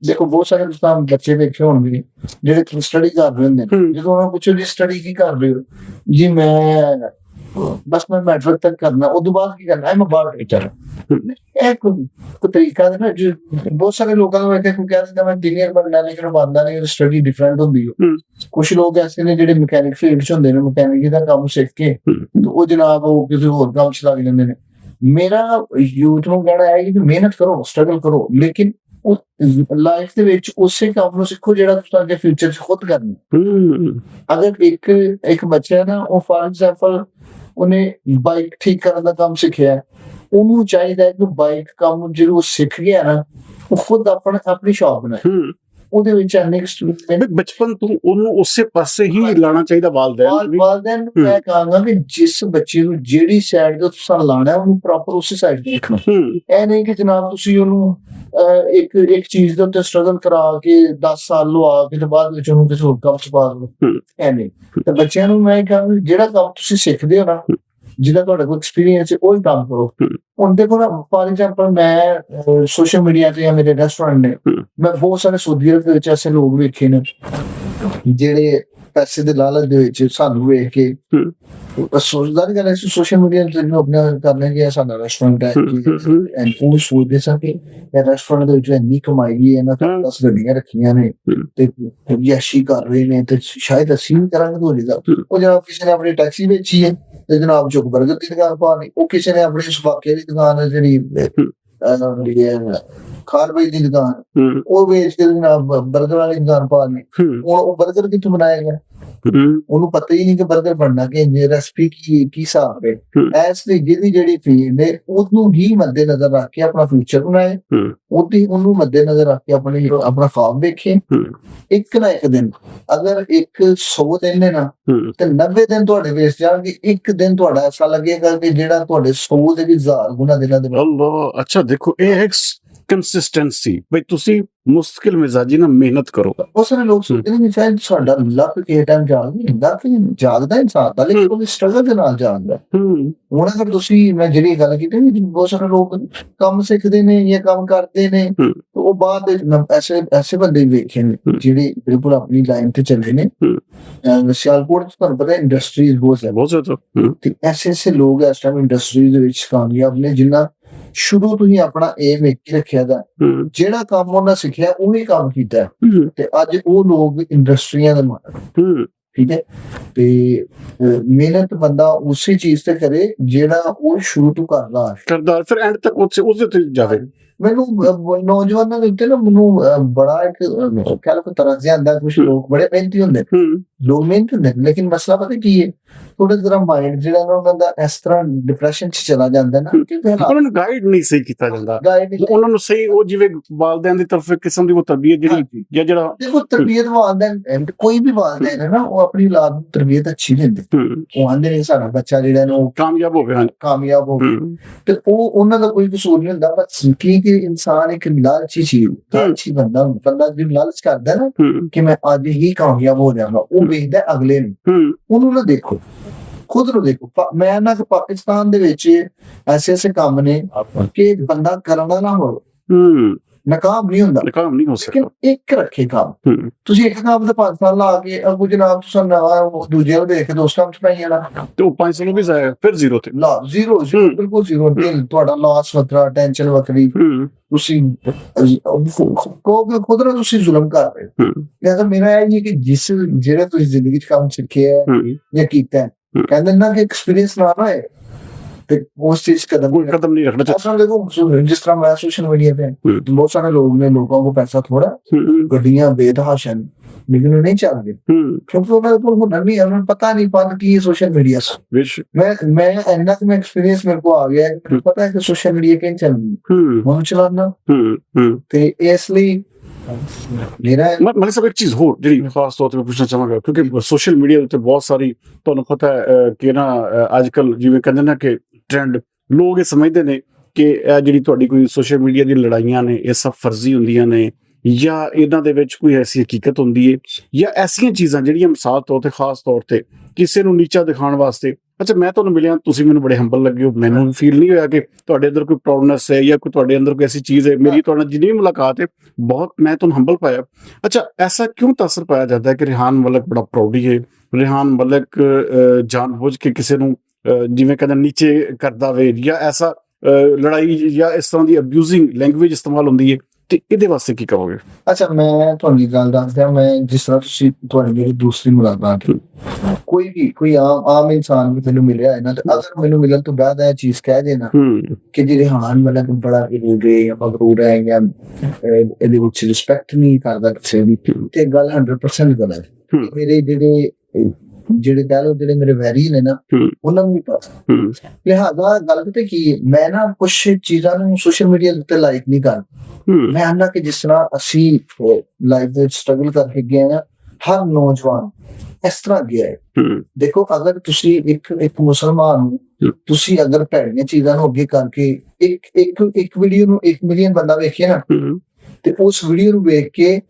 Speaker 2: ਦੇਖੋ ਬਹੁਤ ਸਾਰੇ ਬੱਚੇ ਵੇਖੇ ਹੋਣਗੇ ਜਿਹੜੇ ਸਟੱਡੀ ਕਰ ਰਹੇ ਹੁੰਦੇ ਨੇ। ਜਦੋਂ ਉਹਨਾਂ ਨੂੰ ਪੁੱਛੋ ਜੀ ਸਟੱਡੀ ਕੀ ਕਰ ਰਹੇ ਹੋ, ਜੀ ਮੈਂ ਬਸ ਮੈਂ ਮੈਟ੍ਰਿਕ ਤੱਕ ਕਰਨਾ, ਉਦੋਂ ਬਾਅਦ ਕੀ ਕਰਨਾ, ਮੈਂ ਬਾਹਰ ਟੀਚਰ। ਇਹ ਕੋਈ ਤਰੀਕਾ ਹੈ ਨਾ, ਬਹੁਤ ਸਾਰੇ ਲੋਕਾਂ ਨੂੰ ਵੇਖ ਕੇ ਕਹਿ ਦਿੰਦਾ ਮੈਂ ਇੰਜੀਨੀਅਰ ਬਣਨਾ, ਲੇਕਿਨ ਬਣਦਾ ਨਹੀਂ, ਸਟੱਡੀ ਡਿਫਰੈਂਟ ਹੁੰਦੀ ਹੈ। ਕੁਛ ਲੋਕ ਐਸੇ ਨੇ ਜਿਹੜੇ ਮਕੈਨਿਕ ਫੀਲਡ ਚ ਹੁੰਦੇ ਨੇ, ਮਕੈਨਿਕ ਦਾ ਕੰਮ ਸਿੱਖ ਕੇ ਉਹ ਜਨਾਬ ਉਹ ਕਿਸੇ ਹੋਰ ਕੰਮ ਚ ਲੱਗ ਜਾਂਦੇ ਨੇ। ਮੇਰਾ ਯੂਥ ਨੂੰ ਕਹਿਣਾ ਹੈ ਕਿ ਮਿਹਨਤ ਕਰੋ, ਸਟਰਗਲ ਕਰੋ, ਲੇਕਿਨ ਲਾਈਫ ਦੇ ਵਿੱਚ ਉਸੇ ਕੰਮ ਨੂੰ ਸਿੱਖੋ ਜਿਹੜਾ ਤੁਸੀਂ ਅੱਗੇ ਫਿਊਚਰ 'ਚ ਖੁਦ ਕਰਨਾ।
Speaker 1: ਹੂੰ
Speaker 2: ਅਗਰ ਇੱਕ ਬੱਚਾ ਹੈ ਨਾ, ਉਹ ਫਾਰ ਐਗਜ਼ਾਮਪਲ ਉਹਨੇ ਬਾਈਕ ਠੀਕ ਕਰਨ ਦਾ ਕੰਮ ਸਿੱਖਿਆ, ਉਹਨੂੰ ਚਾਹੀਦਾ ਹੈ ਕਿ ਬਾਈਕ ਕੰਮ ਜਦੋਂ ਉਹ ਸਿੱਖ ਗਿਆ ਨਾ, ਉਹ ਖੁਦ ਆਪਣੀ ਸ਼ੌਪ ਬਣਾਏ।
Speaker 1: ਹੂੰ
Speaker 2: ਉਹਦੇ ਵਿੱਚ ਨੈਕਸਟ
Speaker 1: ਵੀ ਬਚਪਨ ਤੋਂ ਉਹਨੂੰ ਉਸੇ ਪਾਸੇ ਹੀ ਲਾਣਾ ਚਾਹੀਦਾ ਵਾਲਦੈਨ ਵੀ।
Speaker 2: ਵਾਲਦੈਨ ਨੂੰ ਮੈਂ ਕਹਾਂਗਾ ਕਿ ਜਿਸ ਬੱਚੇ ਨੂੰ ਜਿਹੜੀ ਸਾਈਡ ਤੋਂ ਤੁਸੀਂ ਲਾਣਾ ਹੈ, ਉਹਨੂੰ ਪ੍ਰੋਪਰ ਉਸੇ ਸਾਈਡ ਤੇ ਦੇਖਣਾ। ਇਹ ਨਹੀਂ ਕਿ ਜਨਾਬ ਤੁਸੀਂ ਉਹਨੂੰ ਇੱਕ ਚੀਜ਼ ਦੇ ਉੱਤੇ ਸਟਰਗਲ ਕਰਾ ਕੇ 10 ਸਾਲ ਲਵਾ ਕੇ ਤੇ ਬਾਅਦ ਵਿੱਚ ਉਹਨੂੰ ਕਿਸੇ ਹੋਰ ਕੰਮ 'ਚ ਪਾ ਦਿਓ। ਇਹ ਨਹੀਂ। ਤੇ ਬੱਚਿਆਂ ਨੂੰ ਮੈਂ ਕਹਾਂਗਾ ਜਿਹੜਾ ਕੰਮ ਤੁਸੀਂ ਸਿੱਖਦੇ ਹੋ ਨਾ, ਜਿਹਦਾ ਤੁਹਾਡੇ ਕੋਲ ਐਕਸਪੀਰੀਅੰਸ ਹੈ, ਉਹੀ ਕੰਮ ਕਰੋ। ਹੁਣ ਦੇਖੋ ਨਾ, ਫਾਰ ਐਗਜ਼ਾਮਪਲ ਮੈਂ ਸੋਸ਼ਲ ਮੀਡੀਆ ਤੇ ਜਾਂ ਮੇਰੇ ਰੈਸਟੋਰੈਂਟ ਨੇ, ਮੈਂ ਬਹੁਤ ਸਾਰੇ ਸਾਊਦੀ ਅਰਬ ਦੇ ਵਿੱਚ ਐਸੇ ਲੋਕ ਵੇਖੇ ਨੇ ਜਿਹੜੇ ਪੈਸੇ ਦੇ ਲਾਲਚ ਦੇ ਵਿੱਚ ਸਾਨੂੰ ਵੇਖ ਕੇ ਸੋਚਦਾ ਨਹੀਂ ਕਿ ਸੋਸ਼ਲ ਮੀਡੀਆ ਤੇ ਆਪਣਾ ਕਰਨਾ ਕਿ ਸਾਡਾ ਰੈਸਟੋਰੈਂਟ ਹੈ, ਉਹ ਸੋਚਦੇ ਸਨ ਕਿ ਇਹ ਰੈਸਟੋਰੈਂਟ ਦੇ ਵਿੱਚ ਇੰਨੀ ਕਮਾਈ ਹੈ, ਇਹਨਾਂ ਕੋਲ 10 ਗੱਡੀਆਂ ਰੱਖੀਆਂ ਨੇ ਤੇ ਯਾਸ਼ੀ ਕਰ ਰਹੇ ਨੇ, ਤੇ ਸ਼ਾਇਦ ਅਸੀਂ ਵੀ ਕਰਾਂਗੇ। ਤੋਂ ਜਿਹਦਾ ਉਹ ਜਨਾਬ ਕਿਸੇ ਨੇ ਆਪਣੀ ਟੈਕਸੀ ਵੇਚੀ ਹੈ ਤੇ ਜਨਾਬ ਚੁੱਕ ਬਰਗਰ ਦੀ ਦੁਕਾਨ ਪਾ ਲਈ, ਉਹ ਕਿਸੇ ਨੇ ਆਪਣੀ ਸਬਾਕੇ ਦੀ ਦੁਕਾਨ ਜਿਹੜੀ ਖਾਰ ਬਾਈ ਦੀ ਦੁਕਾਨ ਉਹ ਵੇਚ ਕੇ ਜਨਾਬ ਬਰਗਰ ਵਾਲੀ ਦੁਕਾਨ ਪਾ ਲਈ। ਹੁਣ ਉਹ ਬਰਗਰ ਕਿੱਥੋਂ ਬਣਾਏਗਾ? ਉਹਨੂੰ ਪਤਾ ਹੀ ਨਹੀਂ ਕਿ ਬਰਗਰ ਬਣਨਾ ਕਿ ਰੈਸਪੀ ਕੀ ਹਿਸਾਬ ਹੈ। ਇਸ ਲਈ ਜਿਹੜੀ ਫੀਲਡ ਨੇ ਉਹਨੂੰ ਹੀ ਮੱਦੇ ਨਜ਼ਰ ਰੱਖ ਕੇ ਆਪਣਾ ਫਿਊਚਰ ਬਣਾਏ, ਉਹਨੂੰ ਮੱਦੇ ਨਜ਼ਰ ਰੱਖ ਕੇ ਆਪਣਾ ਖਾਬ ਵੇਖੇ। ਇੱਕ ਨਾ ਇੱਕ ਦਿਨ, ਅਗਰ 100 ਦਿਨ ਨੇ ਨਾ, ਤੇ 90 ਦਿਨ ਤੁਹਾਡੇ ਵੇਚ ਜਾਣਗੇ। ਇੱਕ ਦਿਨ ਤੁਹਾਡਾ ਐਸਾ ਲੱਗੇਗਾ ਕਿ ਜਿਹੜਾ ਤੁਹਾਡੇ 100 ਦੇ ਵੀ 1000 ਗੁਣਾ ਦਿਨਾਂ ਦੇ।
Speaker 1: ਅੱਲਾਹ, ਅੱਛਾ ਦੇਖੋ ਇਹ ਹੈ ਕੰਸਿਸਟੈਂਸੀ, ਬਈ ਤੁਸੀਂ ਮੁਸ਼ਕਿਲ ਮਿਜ਼ਾਜੀ ਨਾਲ ਮਿਹਨਤ ਕਰੋ।
Speaker 2: ਬਹੁਤ ਸਾਰੇ ਲੋਕ ਸੋਚਦੇ ਨੇ ਕਿ ਸ਼ਾਇਦ ਸਾਡਾ ਲੱਕ ਕਿਸੇ ਟਾਈਮ ਜਾਗਦਾ ਇਨਸਾਨ ਦਾ, ਲੇਕਿਨ ਉਹ ਸਟਰਗਲ ਦੇ ਨਾਲ ਜਾਗਦਾ। ਹੁਣ ਅਗਰ ਤੁਸੀਂ, ਮੈਂ ਜਿਹੜੀ ਗੱਲ ਕੀਤੀ, ਬਹੁਤ ਸਾਰੇ ਲੋਕ ਕੰਮ ਸਿੱਖਦੇ ਨੇ ਜਾਂ ਕੰਮ ਕਰਦੇ ਨੇ, ਉਹ ਬਾਅਦ ਐਸੇ ਬੰਦੇ ਵੇਖੇ ਨੇ ਜਿਹੜੇ ਬਿਲਕੁਲ ਆਪਣੀ ਲਾਈਨ ਤੇ ਚੱਲੇ ਨੇ। ਸਿਆਲਕੋਟ ਤੁਹਾਨੂੰ ਪਤਾ ਇੰਡਸਟਰੀਜ਼ ਬਹੁਤ ਜ਼ਿਆਦਾ, ਤੇ ਐਸੇ ਲੋਕ ਇਸ ਟਾਈਮ ਇੰਡਸਟਰੀਜ਼ ਦੇ ਵਿੱਚ ਕਾਮਯਾਬ ਨੇ, ਜਿਨ੍ਹਾਂ ਸ਼ੁਰੂ ਤੋਂ ਹੀ ਆਪਣਾ ਏਮ ਇੱਕ ਹੀ ਰੱਖਿਆ ਦਾ, ਜਿਹੜਾ ਕੰਮ ਉਹਨਾਂ ਸਿੱਖਿਆ ਉਹੀ ਕੰਮ ਕੀਤਾ, ਤੇ ਅੱਜ ਉਹ ਲੋਕ ਇੰਡਸਟਰੀਆਂ ਦੇ ਮਾਲਕ। ਠੀਕ ਹੈ, ਤੇ ਮਿਹਨਤ ਬੰਦਾ ਉਸੇ ਚੀਜ਼ ਤੇ ਕਰੇ ਜਿਹੜਾ ਉਹ ਸ਼ੁਰੂ ਤੋਂ ਕਰਦਾ,
Speaker 1: ਫਿਰ ਐਂਡ ਤੱਕ ਉਸੇ ਤੇ ਜਾਵੇ।
Speaker 2: ਮੈਨੂੰ ਨੌਜਵਾਨਾਂ ਦੇ ਉੱਤੇ ਨਾ ਬੜਾ ਇੱਕ ਕਹਿ ਲਓ ਤਰਸ ਜਿਹਾ ਆਉਂਦਾ। ਕੁਝ ਲੋਕ ਬੜੇ ਮਿਹਨਤੀ ਹੁੰਦੇ, ਲੇਕਿਨ ਮਸਲਾ ਪਤਾ ਕੀ ਹੈ, ਥੋੜਾ ਜਿਹਾ ਮਾਈਂਡ ਜਿਹੜਾ ਨਾ ਉਹਨਾਂ ਦਾ ਇਸ ਤਰ੍ਹਾਂ ਡਿਪਰੈਸ਼ਨ 'ਚ ਚਲਾ ਜਾਂਦਾ ਨਾ, ਕਿਉਂਕਿ
Speaker 1: ਉਹਨਾਂ ਨੂੰ ਗਾਈਡ ਨਹੀਂ ਸਹੀ ਕੀਤਾ ਜਾਂਦਾ, ਉਹਨਾਂ ਨੂੰ ਸਹੀ ਉਹ ਜਿਵੇਂ ਵਾਲਦੈਨ ਦੀ ਤਰਫ ਕਿਸਮ ਦੀ ਉਹ ਤਰਬੀਅਤ ਜਿਹੜੀ ਜਾਂ ਜਿਹੜਾ ਦੇਖੋ
Speaker 2: ਤਰਬੀਅਤ ਵਾਲਦੈਨ, ਕੋਈ ਵੀ ਵਾਲਦੈਨ ਹੈ ਨਾ, ਉਹ ਆਪਣੀ ਔਲਾਦ ਨੂੰ ਤਰਬੀਅਤ ਅੱਛੀ ਦਿੰਦੇ। ਉਹ ਆਂਦੇ ਨੇ ਸਾਡਾ ਬੱਚਾ ਜਿਹੜਾ ਨਾ ਉਹ ਕਾਮਯਾਬ ਹੋਵੇ, ਤੇ ਉਹ ਉਹਨਾਂ ਦਾ ਕੋਈ ਕਸੂਰ ਨਹੀਂ ਹੁੰਦਾ। ਬਸ ਕਿ ਇਨਸਾਨ ਇੱਕ ਲਾਲਚੀ ਬੰਦਾ ਜਿਹਨੂੰ ਲਾਲਚ ਕਰਦਾ ਨਾ ਕਿ ਮੈਂ ਅੱਜ ਹੀ ਕਾਮਯਾਬ ਹੋ ਜਾਵਾਂਗਾ, ਉਹ ਵੇਖਦਾ ਅਗਲੇ ਨੂੰ। ਉਹਨੂੰ ਨਾ ਦੇਖੋ, ਖੁਦ ਨੂੰ ਦੇਖੋ। ਮੈਂ ਨਾ ਪਾਕਿਸਤਾਨ ਦੇ ਵਿੱਚ ਐਸੇ ਕੰਮ ਨੇ ਕਿ ਬੰਦਾ ਕਰਨਾ ਨਾ ਹੋਵੇ, ਨਾਕਾਮ ਨਹੀਂ ਹੁੰਦਾ, ਲੇਕਿਨ ਇੱਕ ਰੱਖੇ ਕੰਮ। ਤੁਸੀਂ ਇੱਕ ਕੰਮ ਤੇ 5 ਸਾਲ ਲਾ ਕੇ ਅੱਗੋਂ ਜਨਾਬ ਤੁਸੀਂ ਨਵਾਂ ਦੂਜੇ ਨੂੰ ਦੇਖ ਕੇ ਦੋਸਤ ਕੰਮ ਚ ਪੈ ਜਾਣਾ,
Speaker 1: ਤੇ ਉਹ 5 ਸਾਲ ਵੀ ਫਿਰ ਜ਼ੀਰੋ ਤੇ ਜ਼ੀਰੋ
Speaker 2: ਬਿਲਕੁਲ ਜ਼ੀਰੋ। ਤੁਹਾਡਾ ਲਾਸ ਵੱਖਰਾ, ਟੈਨਸ਼ਨ ਵੱਖਰੀ, ਤੁਸੀਂ ਖੁਦ ਨਾਲ ਤੁਸੀਂ ਜ਼ੁਲਮ ਕਰ ਰਹੇ ਹੋ। ਲਿਹਾਜ਼ਾ ਮੇਰਾ ਇਹ ਹੈ ਕਿ ਜਿਹੜਾ ਤੁਸੀਂ ਜ਼ਿੰਦਗੀ ਚ ਕੰਮ ਸਿੱਖਿਆ ਜਾਂ ਕੀਤਾ, ਕਹਿੰਦੇ ਨਾ ਕਿ ਐਕਸਪੀਰੀਅੰਸ ਨਾ ਹੈ ਤੇ ਉਸ ਚੀਜ਼ ਕਦਮ ਨਹੀਂ ਰੱਖਣਾ ਚਾਹੀਦਾ। देखो जिस तरह मैं सोशल मीडिया पे बहुत सारे लोग ने, लोगों को पैसा थोड़ा, गड्डियां बेतहाशा लेकिन नहीं चल रही क्योंकि उन्होंने को हुनर नहीं है, उन्हें पता नहीं बंद की सोशल मीडिया से। मैं इतना कि मैं एक्सपीरियंस मेरे को आ गया है, पता है कि सोशल मीडिया कहीं चल रही है चलाना, ਤੇ ਇਸ ਲਈ
Speaker 1: ਮੈਂ ਸਭ ਇੱਕ ਚੀਜ਼ ਹੋਰ ਜਿਹੜੀ ਖਾਸ ਤੌਰ ਤੇ ਮੈਂ ਪੁੱਛਣਾ ਚਾਹਾਂਗਾ, ਕਿਉਂਕਿ ਸੋਸ਼ਲ ਮੀਡੀਆ ਉੱਤੇ ਬਹੁਤ ਸਾਰੀ ਤੁਹਾਨੂੰ ਪਤਾ ਹੈ ਕਿ ਨਾ ਅੱਜ ਕੱਲ ਜਿਵੇਂ ਕਹਿੰਦੇ ਨਾ ਕਿ ਟ੍ਰੈਂਡ, ਲੋਕ ਇਹ ਸਮਝਦੇ ਨੇ ਕਿ ਇਹ ਜਿਹੜੀ ਤੁਹਾਡੀ ਕੋਈ ਸੋਸ਼ਲ ਮੀਡੀਆ ਦੀ ਲੜਾਈਆਂ ਨੇ ਇਹ ਸਭ ਫਰਜ਼ੀ ਹੁੰਦੀਆਂ ਨੇ, ਜਾਂ ਇਹਨਾਂ ਦੇ ਵਿੱਚ ਕੋਈ ਐਸੀ ਹਕੀਕਤ ਹੁੰਦੀ ਹੈ, ਜਾਂ ਐਸੀਆਂ ਚੀਜ਼ਾਂ ਜਿਹੜੀਆਂ ਮਿਸਾਲ ਤੌਰ ਤੇ ਖਾਸ ਤੌਰ ਤੇ ਕਿਸੇ ਨੂੰ ਨੀਚਾ ਦਿਖਾਉਣ ਵਾਸਤੇ। ਅੱਛਾ, ਮੈਂ ਤੁਹਾਨੂੰ ਮਿਲਿਆ, ਤੁਸੀਂ ਮੈਨੂੰ ਬੜੇ ਹੰਬਲ ਲੱਗੇ ਹੋ, ਮੈਨੂੰ ਫੀਲ ਨਹੀਂ ਹੋਇਆ ਕਿ ਤੁਹਾਡੇ ਅੰਦਰ ਕੋਈ ਪ੍ਰੋਬਲਮਸ ਹੈ ਜਾਂ ਕੋਈ ਤੁਹਾਡੇ ਅੰਦਰ ਕੋਈ ਐਸੀ ਚੀਜ਼ ਹੈ। ਮੇਰੀ ਤੁਹਾਡੇ ਨਾਲ ਜਿੰਨੀ ਮੁਲਾਕਾਤ ਹੈ ਬਹੁਤ ਮੈਂ ਤੁਹਾਨੂੰ ਹੰਬਲ ਪਾਇਆ। ਅੱਛਾ, ਐਸਾ ਕਿਉਂ ਤਾਸਰ ਪਾਇਆ ਜਾਂਦਾ ਹੈ ਕਿ ਰਿਹਾਨ ਮਲਿਕ ਬੜਾ ਪ੍ਰਾਊਡੀ ਹੈ, ਰਿਹਾਨ ਮਲਿਕ ਜਾਣਬੁੱਝ ਕੇ ਕਿਸੇ ਨੂੰ ਜਿਵੇਂ ਕਹਿੰਦੇ ਨੀਚੇ ਕਰਦਾ ਵੇ, ਜਾਂ ਐਸਾ ਲੜਾਈ ਜਾਂ ਇਸ ਤਰ੍ਹਾਂ ਦੀ ਅਬਿਊਜ਼ਿੰਗ ਲੈਂਗੁਏਜ ਇਸਤੇਮਾਲ ਹੁੰਦੀ ਹੈ ਤੇ ਇਹਦੇ ਵਾਸਤੇ ਕੀ ਕਹੋਗੇ?
Speaker 2: ਅੱਛਾ, ਮੈਂ ਤੁਹਾਨੂੰ ਇੱਕ ਗੱਲ ਦੱਸਦਾ, ਮੈਂ ਜਿਸ ਤਰ੍ਹਾਂ ਤੁਸੀਂ ਤੁਹਾਡੀ ਮੇਰੀ ਦੂਸਰੀ ਮੁਲਾਕਾਤ ਹੋਈ, ਕੋਈ ਆਮ ਇਨਸਾਨ ਵੀ ਮੈਨੂੰ ਮਿਲਿਆ ਹੈ ਨਾ, ਤੇ ਅਗਰ ਮੈਨੂੰ ਮਿਲਣ ਤੋਂ ਬਾਅਦ ਇਹ ਚੀਜ਼ ਕਹਿ ਦੇਣਾ ਕਿ ਜੀ ਰਿਹਾਨ ਮਤਲਬ ਬੜਾ ਰੂਡ ਹੈ ਜਾਂ ਮਗਰੂਰ ਹੈ ਜਾਂ ਇਹਦੇ ਵਿੱਚ ਰਿਸਪੈਕਟ ਨਹੀਂ ਕਰਦਾ ਕਿਸੇ ਦੀ, ਤੇ ਗੱਲ 100% ਗਲਤ ਹੈ। ਮੇਰੇ ਜਿਹੜੇ ਕਹਿ ਲਓ ਜਿਹੜੇ ਮੇਰੇ ਵੈਰੀ ਨੇ ਨਾ, ਉਹਨਾਂ ਨੂੰ ਵੀ ਪਤਾ। ਲਿਹਾਜ਼ਾ ਗੱਲ ਤੇ ਕੀ ਹੈ, ਮੈਂ ਨਾ ਕੁਛ ਚੀਜ਼ਾਂ ਨੂੰ ਸੋਸ਼ਲ ਮੀਡੀਆ ਉੱਤੇ ਲਾਈਕ ਨਹੀਂ ਕਰਦਾ। ਮੈਂ ਆਨਾ ਕਿ ਜਿਸ ਤਰ੍ਹਾਂ ਅਸੀਂ ਲਾਈਫ ਦੇ ਸਟਰਗਲ ਕਰਕੇ ਗਏ ਆ, ਹਰ ਨੌਜਵਾਨ ਇਸ ਤਰ੍ਹਾਂ ਗਿਆ ਹੈ। ਦੇਖੋ, ਅਗਰ ਤੁਸੀਂ ਇੱਕ ਮੁਸਲਮਾਨ ਨੂੰ ਤੁਸੀਂ ਅਗਰ ਭੈੜੀਆਂ ਚੀਜ਼ਾਂ ਨੂੰ ਅੱਗੇ ਕਰਕੇ ਇੱਕ ਵੀਡੀਓ ਨੂੰ 1 ਮਿਲੀਅਨ ਬੰਦਾ ਵੇਖੇ ਨਾ, ਤੇ ਉਸ ਵੀਡੀਓ ਨੂੰ ਵੇਖ ਕੇ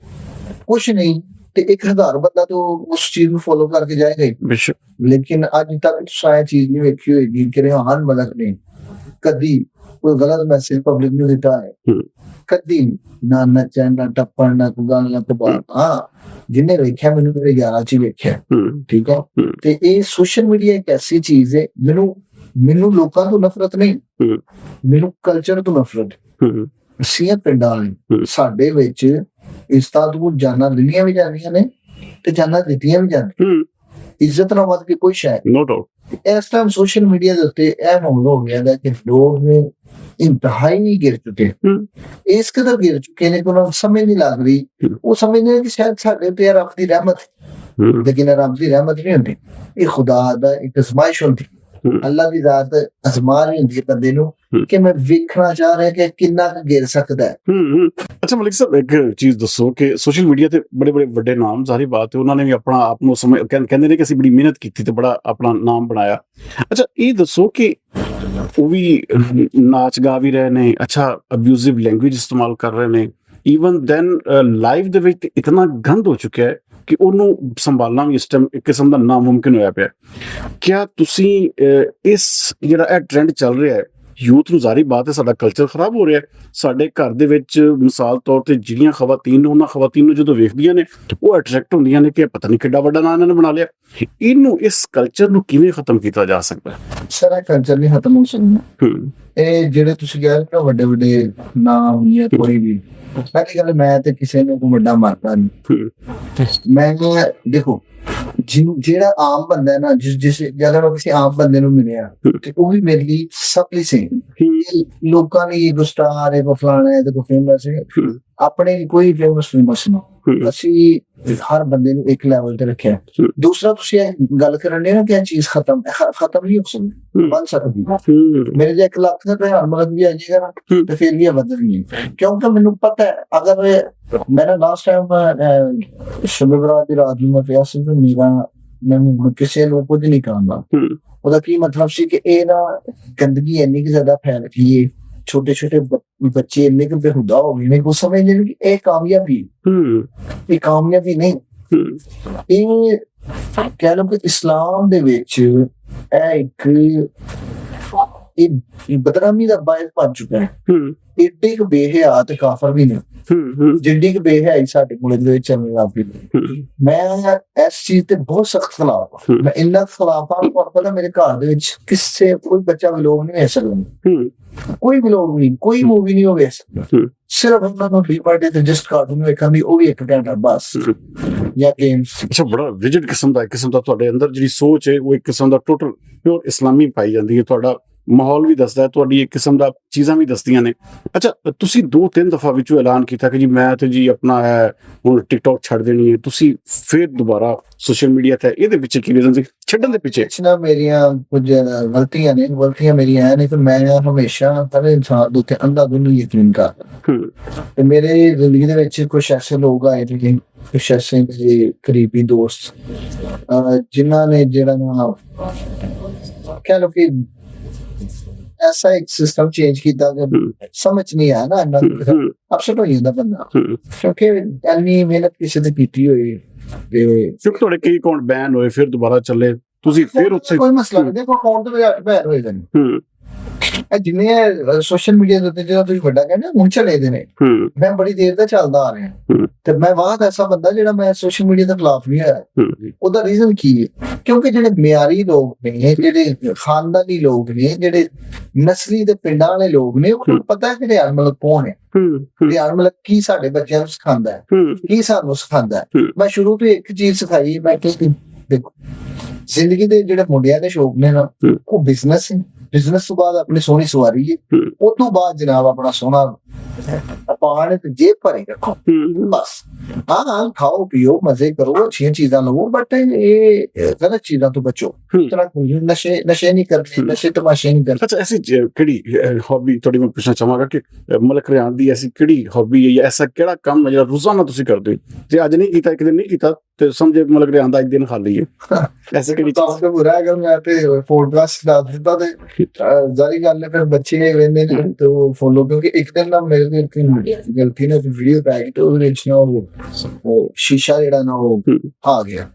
Speaker 2: ਕੁਛ ਨਹੀਂ ਤੇ 1000 ਬੰਦਾ ਤੋਂ ਉਸ ਚੀਜ਼ ਨੂੰ ਫੋਲੋ ਕਰਕੇ ਜਾਏਗਾ ਹੀ। ਲੇਕਿਨ ਅੱਜ ਤੱਕ ਤੁਸੀਂ ਇਹ ਚੀਜ਼ ਨਹੀਂ ਵੇਖੀ ਹੋਏਗੀ ਕਿ ਰਿਹਾਨ ਮਲਕ ਨੇ ਕਦੀ ਕੋਈ ਗਲਤ ਮੈਸੇਜ ਪਬਲਿਕ ਨੂੰ ਦਿੱਤਾ ਹੈ, ਕਦੀ ਨਾ ਨੱਚਣ ਨਾ ਟੱਪਣ ਨਾ ਕੋਈ ਗੱਲ ਨਾ ਬਾਤ। ਹਾਂ, ਜਿੰਨੇ ਵੇਖਿਆ ਮੈਨੂੰ ਮੇਰੇ ਯਾਰਾਂ 'ਚ ਹੀ ਵੇਖਿਆ, ਠੀਕ ਹੈ। ਤੇ ਇਹ ਸੋਸ਼ਲ ਮੀਡੀਆ ਇੱਕ ਐਸੀ ਚੀਜ਼ ਹੈ, ਮੈਨੂੰ ਲੋਕਾਂ ਤੋਂ ਨਫ਼ਰਤ ਨਹੀਂ, ਮੈਨੂੰ ਕਲਚਰ ਤੋਂ ਨਫ਼ਰਤ। ਅਸੀਂ ਪਿੰਡਾਂ ਸਾਡੇ ਵਿੱਚ ਇਸ ਤਰ੍ਹਾਂ ਤੋਂ ਜਾਨਾਂ ਲਿੱਲੀਆਂ ਵੀ ਜਾਂਦੀਆਂ ਨੇ ਤੇ ਜਾਨਾਂ ਦਿੱਤੀਆਂ ਵੀ ਜਾਂਦੀਆਂ, ਇੱਜ਼ਤ ਨਾਲ ਵੱਧ ਕੇ ਕੋਈ ਸ਼ੈ
Speaker 1: ਨੋ ਡਾਊਟ।
Speaker 2: ਇਸ ਟਾਈਮ ਸੋਸ਼ਲ ਮੀਡੀਆ ਦੇ ਉੱਤੇ ਇਹ ਮਾਮਲਾ ਹੋ ਗਿਆ ਹੈ ਕਿ ਲੋਕ ਨੇ ਇੰਤਹਾਈ ਗਿਰ ਚੁੱਕੇ, ਇਸ ਕਦਰ ਗਿਰ ਚੁੱਕੇ ਨੇ ਕਿ ਉਹਨਾਂ ਨੂੰ ਸਮਝ ਨਹੀਂ ਲੱਗ ਰਹੀ। ਉਹ ਸਮਝਦੇ ਕਿ ਸ਼ਾਇਦ ਸਾਡੇ ਤੇ ਰੱਬ ਦੀ ਰਹਿਮਤ ਹੈ, ਲੇਕਿਨ ਰੱਬ ਦੀ ਰਹਿਮਤ ਨਹੀਂ ਹੁੰਦੀ, ਇਹ ਖੁਦਾ ਦਾ ਇੱਕ ਅਜ਼ਮਾਇਸ਼ ਹੁੰਦੀ। ਅੱਲਾ ਦੀ ਜ਼ਾਤ ਅਜ਼ਮਾ ਰਹੀ ਹੁੰਦੀ ਹੈ ਬੰਦੇ ਨੂੰ ਕਿ ਮੈਂ ਵੇਖਣਾ ਚਾਹ ਰਿਹਾ ਕਿ ਕਿੰਨਾ ਕੁ ਗਿਰ ਸਕਦਾ ਹੈ।
Speaker 1: ਅੱਛਾ ਮਲਿਕ ਸਾਹਿਬ, ਇੱਕ ਚੀਜ਼ ਦੱਸੋ ਕਿ ਸੋਸ਼ਲ ਮੀਡੀਆ ਤੇ ਬੜੇ ਵੱਡੇ ਨਾਮ, ਜ਼ਾਹਿਰ ਬਾਤ ਹੈ ਉਹਨਾਂ ਨੇ ਵੀ ਆਪਣਾ ਆਪ ਨੂੰ ਕਹਿੰਦੇ ਨੇ ਕਿ ਅਸੀਂ ਬੜੀ ਮਿਹਨਤ ਕੀਤੀ ਤੇ ਬੜਾ ਆਪਣਾ ਨਾਮ ਬਣਾਇਆ। ਅੱਛਾ, ਇਹ ਦੱਸੋ ਕਿ ਉਹ ਵੀ ਨਾਚ ਗਾ ਵੀ ਰਹੇ ਨੇ, ਅੱਛਾ ਅਬਿਊਜ਼ਿਵ ਲੈਂਗੁਏਜ ਇਸਤੇਮਾਲ ਕਰ ਰਹੇ ਨੇ, ਈਵਨ ਦੈਨ ਲਾਈਫ ਦੇ ਵਿੱਚ ਇਤਨਾ ਗੰਦ ਹੋ ਚੁੱਕਿਆ ਹੈ ਕਿ ਉਹਨੂੰ ਸੰਭਾਲਣਾ ਵੀ ਇਸ ਟਾਈਮ ਇੱਕ ਕਿਸਮ ਦਾ ਨਾਮੁਮਕਿਨ ਹੋਇਆ ਪਿਆ। ਕਿਆ ਤੁਸੀਂ ਇਸ ਜਿਹੜਾ ਇਹ ਟ੍ਰੈਂਡ ਚੱਲ ਰਿਹਾ ਹੈ, ਯੂਥ ਨੂੰ, ਜ਼ਾਰੀ ਬਾਤ ਹੈ ਸਾਡਾ ਕਲਚਰ ਖਰਾਬ ਹੋ ਰਿਹਾ ਹੈ। ਸਾਡੇ ਘਰ ਦੇ ਵਿੱਚ ਮਿਸਾਲ ਤੌਰ ਤੇ ਜਿਹੜੀਆਂ ਖਵਾਤੀਨ ਨੇ, ਉਹਨਾਂ ਖਵਾਤੀਨ ਨੂੰ ਜਦੋਂ ਵੇਖਦੀਆਂ ਨੇ ਉਹ ਅਟਰੈਕਟ ਹੁੰਦੀਆਂ ਨੇ ਕਿ ਪਤਾ ਨਹੀਂ ਕਿੱਡਾ ਵੱਡਾ ਨਾਂ ਇਹਨਾਂ ਨੇ ਬਣਾ ਲਿਆ। ਇਹਨੂੰ, ਇਸ ਕਲਚਰ ਨੂੰ ਕਿਵੇਂ ਖਤਮ ਕੀਤਾ ਜਾ ਸਕਦਾ ਹੈ?
Speaker 2: ਸਾਰਾ ਕਲਚਰ ਨਹੀਂ ਖਤਮ ਹੋ ਸਕਦਾ। ਇਹ ਜਿਹੜੇ ਤੁਸੀਂ ਕਹਿ ਰਹੇ ਹੋ ਵੱਡੇ ਨਾਮ ਜਾਂ ਕੋਈ ਵੀ, ਪਹਿਲੀ ਗੱਲ ਮੈਂ ਤੇ ਕਿਸੇ ਨੂੰ ਕੋਈ ਵੱਡਾ ਮੰਨਦਾ ਨਹੀਂ। ਮੈਂ ਦੇਖੋ, ਜਿਹੜਾ ਆਮ ਬੰਦਾ ਹੈ ਨਾ, ਜਿਸ ਜਦੋਂ ਕਿਸੇ ਆਮ ਬੰਦੇ ਨੂੰ ਮਿਲਿਆ ਤੇ ਉਹ ਵੀ ਮੇਰੇ ਲਈ ਸਭ ਲਈ ਸੇਮ। ਲੋਕਾਂ ਨੇ ਇਹ ਸਟਾਰ ਹੈ, ਕੋ ਫਲਾਣਾ ਹੈ, ਤੇ ਕੋ ਫੇਮਸ ਹੈ, ਆਪਣੇ ਕੋਈ ਫੇਮਸ ਨਹੀਂ। ਅਸੀਂ ਹਰ ਬੰਦੇ ਨੂੰ ਇੱਕ ਲੈਵਲ ਤੇ ਰੱਖਿਆ। ਦੂਸਰਾ, ਤੁਸੀਂ ਇਹ ਗੱਲ ਕਰਨ ਦੇ ਨਾ ਕਿ ਇਹ ਚੀਜ਼ ਖਤਮ ਨਹੀਂ ਹੋ ਸਕਦੀ, ਬਣ ਸਕਦੀ। ਮੇਰੇ ਜੇ 1 ਲੱਖ ਦਾ ਰਿਹਾਨ ਮਲਕ ਵੀ ਆ ਜਾਏਗਾ ਤੇ ਫਿਰ ਵੀ ਬਦਲ ਨਹੀਂ, ਕਿਉਂਕਿ ਮੈਨੂੰ ਪਤਾ ਹੈ ਅਗਰ ਮੈਂ ਲਾਸਟ ਟਾਈਮ ਸ਼ਬੇ ਬਰਾਤ ਦੀ ਰਾਤ ਨੂੰ ਮੈਂ ਪਿਆ ਸੀ ਤੇ ਮੈਂ ਕਿਸੇ ਨੂੰ ਕੁਝ ਨਹੀਂ ਕਹਾਂਗਾ। ਉਹਦਾ ਕੀ ਮਤਲਬ ਸੀ ਕਿ ਇਹ ਨਾ ਗੰਦਗੀ ਇੰਨੀ ਕਿ ਜ਼ਿਆਦਾ ਫੈਲ ਗਈ ਹੈ, ਛੋਟੇ ਬੱਚੇ ਇੰਨੇ ਕਿ ਬੇਹੁਦਾ ਹੋ ਗਏ ਨੇ, ਉਹ ਸਮਝਦੇ ਨੇ ਕਿ ਇਹ ਕਾਮਯਾਬੀ ਨਹੀਂ। ਇਹ ਕਹਿ ਲਓ ਕਿ ਇਸਲਾਮ ਦੇ ਵਿੱਚ ਇਹ ਇੱਕ ਬਦਨਾਮੀ ਦਾ ਬਾਇਸ ਬਣ ਚੁੱਕਾ ਹੈ। ਏਡੇ ਕੁ ਬੇਹਯਾ ਤੇ ਕਾਫਰ ਵੀ ਨੇ, ਜਿੱਡੀ ਕੁ ਬੇਹਯਾਈ ਸਾਡੇ ਮੁਲਕ ਦੇ ਵਿੱਚ ਚੱਲਣ ਲੱਗ ਪਈ। ਮੈਂ ਇਸ ਚੀਜ਼ ਤੇ ਬਹੁਤ ਸਖਤ ਖਿਲਾਫ ਹਾਂ। ਮੈਂ ਇੰਨਾ ਖਿਲਾਫ ਹਾਂ, ਤੁਹਾਨੂੰ ਪਤਾ ਮੇਰੇ ਘਰ ਦੇ ਵਿੱਚ ਕੋਈ ਬੱਚਾ ਵਲੋਗ ਨਹੀਂ ਵੇਖ ਸਕਦਾ, ਕੋਈ ਵਲੋਗ ਨਹੀਂ, ਕੋਈ ਮੂਵੀ ਨਹੀਂ ਵੇਖ ਸਕਦਾ। ਸਿਰਫ ਉਹਨਾਂ ਨੂੰ ਵੀ ਬਰਥਡੇ ਤੇ ਜਸਟ ਕਾਰਟੂਨ ਵੇਖਣ ਦੀ, ਉਹ ਵੀ 1 ਘੰਟਾ ਬਸ, ਜਾਂ ਗੇਮਸ।
Speaker 1: ਅੱਛਾ, ਬੜਾ ਰਿਜਿਡ ਕਿਸਮ ਦਾ ਤੁਹਾਡੇ ਅੰਦਰ ਜਿਹੜੀ ਸੋਚ ਹੈ, ਉਹ ਇੱਕ ਕਿਸਮ ਦਾ ਟੋਟਲ ਪਿਓਰ ਇਸਲਾਮੀ ਪਾਈ ਜਾਂਦੀ ਹੈ। ਤੁਹਾਡਾ ਮਾਹੌਲ ਵੀ ਦੱਸਦਾ ਹੈ, ਤੁਹਾਡੀ ਇੱਕ ਕਿਸਮ ਦਾ ਚੀਜ਼ਾਂ ਵੀ ਦੱਸਦੀਆਂ ਨੇ। ਅੱਛਾ, ਤੁਸੀਂ 2-3 ਦਫਾ ਵਿੱਚੋਂ ਐਲਾਨ ਕੀਤਾ ਕਿ ਜੀ ਮੈਂ ਤੇ ਜੀ ਆਪਣਾ ਹੈ ਹੁਣ ਟਿਕਟੌਕ ਛੱਡ ਦੇਣੀ ਹੈ, ਤੁਸੀਂ ਫਿਰ ਦੁਬਾਰਾ ਸੋਸ਼ਲ ਮੀਡੀਆ ਤੇ, ਇਹਦੇ ਪਿੱਛੇ ਕੀ ਰੀਜ਼ਨ ਸੀ ਛੱਡਣ ਦੇ ਪਿੱਛੇ?
Speaker 2: ਨਾ ਮੇਰੀਆਂ ਕੁਝ ਗਲਤੀਆਂ ਮੇਰੀਆਂ ਨੇ, ਤੇ ਮੈਂ ਹਮੇਸ਼ਾ ਹਰ ਇਨਸਾਨ ਦੇ ਉੱਤੇ ਅੰਧਾਧੁੰਦ ਯਕੀਨ ਕਰਦਾ। ਤੇ ਮੇਰੇ ਜ਼ਿੰਦਗੀ ਦੇ ਵਿੱਚ ਕੁਝ ਐਸੇ ਲੋਕ ਆਏ ਨੇ, ਕੁਝ ਐਸੇ ਮੇਰੇ ਕਰੀਬੀ ਦੋਸਤ, ਜਿਨ੍ਹਾਂ ਨੇ ਜਿਹੜਾ ਨਾ ਕਹਿ ਲਓ ਕਿ ऐसा एक सिस्टम चेंज किया समझ नहीं आया ना, अपसेट हो ਜਾਂਦਾ ਬੰਦਾ, ਕਿਉਂਕਿ ਇੰਨੀ ਮਿਹਨਤ ਕਿਸੇ ਨੇ ਕੀਤੀ ਹੋਈ ਤੇ
Speaker 1: ਫਿਰ ਤੁਹਾਡੇ ਕਈ ਅਕਾਊਂਟ ਬੈਨ ਹੋਏ, ਫਿਰ ਦੁਬਾਰਾ ਚੱਲੇ, ਤੁਸੀਂ ਫਿਰ ਉੱਥੇ
Speaker 2: ਕੋਈ ਮਸਲਾ ਨਹੀਂ। ਦੇਖੋ, ਅਕਾਊਂਟ ਤੇ 8 ਬੈਨ ਹੋਏ ਨੇ, ਇਹ ਜਿੰਨੇ ਸੋਸ਼ਲ ਮੀਡੀਆ ਦੇ ਉੱਤੇ ਜਿਹੜਾ ਤੁਸੀਂ ਵੱਡਾ ਕਹਿੰਦੇ ਹੁਣ ਚਲੇ ਦੇ ਨੇ, ਮੈਂ ਬੜੀ ਦੇਰ ਦਾ ਚੱਲਦਾ ਆ ਰਿਹਾ ਤੇ ਮੈਂ ਬਾਅਦ ਐਸਾ ਬੰਦਾ ਜਿਹੜਾ ਮੈਂ ਸੋਸ਼ਲ ਮੀਡੀਆ ਦੇ ਖਿਲਾਫ ਨਹੀਂ ਆਇਆ। ਉਹਦਾ ਰੀਜ਼ਨ ਕੀ ਹੈ? ਕਿਉਂਕਿ ਜਿਹੜੇ ਮਿਆਰੀ ਲੋਕ ਨੇ, ਜਿਹੜੇ ਖਾਨਦਾਨੀ ਲੋਕ ਨੇ, ਜਿਹੜੇ ਨਸਲੀ ਦੇ ਪਿੰਡਾਂ ਵਾਲੇ ਲੋਕ ਨੇ, ਉਹਨਾਂ ਨੂੰ ਪਤਾ ਹੈ ਕਿ ਰਿਆਨ ਮਲਕ ਕੌਣ ਹੈ, ਰਿਆਨ ਮਲਕ ਕੀ ਸਾਡੇ ਬੱਚਿਆਂ ਨੂੰ ਸਿਖਾਉਂਦਾ ਹੈ, ਕੀ ਸਾਨੂੰ ਸਿਖਾਉਂਦਾ ਹੈ। ਮੈਂ ਸ਼ੁਰੂ ਤੋਂ ਇੱਕ ਚੀਜ਼ ਸਿਖਾਈ, ਮੈਂ ਕਿ ਦੇਖੋ ਜ਼ਿੰਦਗੀ ਦੇ ਜਿਹੜੇ ਮੁੰਡਿਆਂ ਦੇ ਸ਼ੌਕ ਨੇ ਨਾ, ਉਹ ਬਿਜ਼ਨਸ ਹੈ, ਬਿਜ਼ਨਸ ਤੋਂ ਬਾਅਦ ਆਪਣੀ ਸੋਹਣੀ ਸਵਾਰੀ ਹੈ, ਉਹ ਤੋਂ ਬਾਅਦ ਜਨਾਬ ਆਪਣਾ ਸੋਹਣਾ ਪਾਣ ਤੇ ਜੇਬ ਭਰੇ ਰੱਖੋ ਬਸ। ਹਾਂ ਖਾਓ ਪੀਓ ਮਜ਼ੇ ਕਰੋ, ਅੱਛੀਆਂ ਚੀਜ਼ਾਂ ਲਵੋ, ਬਟ ਇਹ ਗਲਤ ਚੀਜ਼ਾਂ ਤੋਂ ਬਚੋ। ਨਸ਼ੇ ਨਹੀਂ ਕਰਨੇ, ਨਸ਼ੇ ਤਮਾਸ਼ੇ ਨਹੀਂ ਕਰਨੇ।
Speaker 1: ਅੱਛਾ, ਐਸੀ ਕਿਹੜੀ ਹੌਬੀ ਤੁਹਾਡੀ ਮੈਂ ਪੁੱਛਣਾ ਚਾਹਾਂਗਾ ਕਿ ਮਲਕ ਰਿਆਨ ਦੀ ਐਸੀ ਕਿਹੜੀ ਹੌਬੀ ਹੈ ਜਾਂ ਐਸਾ ਕਿਹੜਾ ਕੰਮ ਹੈ ਜਿਹੜਾ ਰੋਜ਼ਾਨਾ ਤੁਸੀਂ ਕਰਦੇ ਹੋ, ਜੇ ਅੱਜ ਨਹੀਂ ਕੀਤਾ ਇੱਕ ਦਿਨ ਨਹੀਂ ਕੀਤਾ ਤੇ ਸਮਝੇ ਮਲਕ ਰਿਆਨ ਦਾ ਇੱਕ ਦਿਨ ਖਾਲੀ ਹੈ? ਐਸੀ ਕਿਹੜੀ ਚੀਜ਼?
Speaker 2: ਤਾਂ ਬੁਰਾ ਹੈਗਾ, ਮੈਂ ਤੇ ਪੋਡਕਾਸਟ ਦੱਸ ਦਿੱਤਾ ਤੇ ਜ਼ਾਰੀ ਗੱਲ ਹੈ, ਫਿਰ ਬੱਚੇ ਵੇਖਦੇ ਨੇ ਤੇ ਉਹ ਫੋਲੋ, ਕਿਉਂਕਿ ਇੱਕ ਦਿਨ ਨਾ ਮੇਰੇ ਗਲਤੀ ਨਾਲ ਵੀਡੀਓ ਪੈ ਗਈ ਤੇ ਉਹਦੇ ਵਿੱਚ ਨਾ ਉਹ ਸ਼ੀਸ਼ਾ ਜਿਹੜਾ ਨਾ ਉਹ ਆ ਗਿਆ।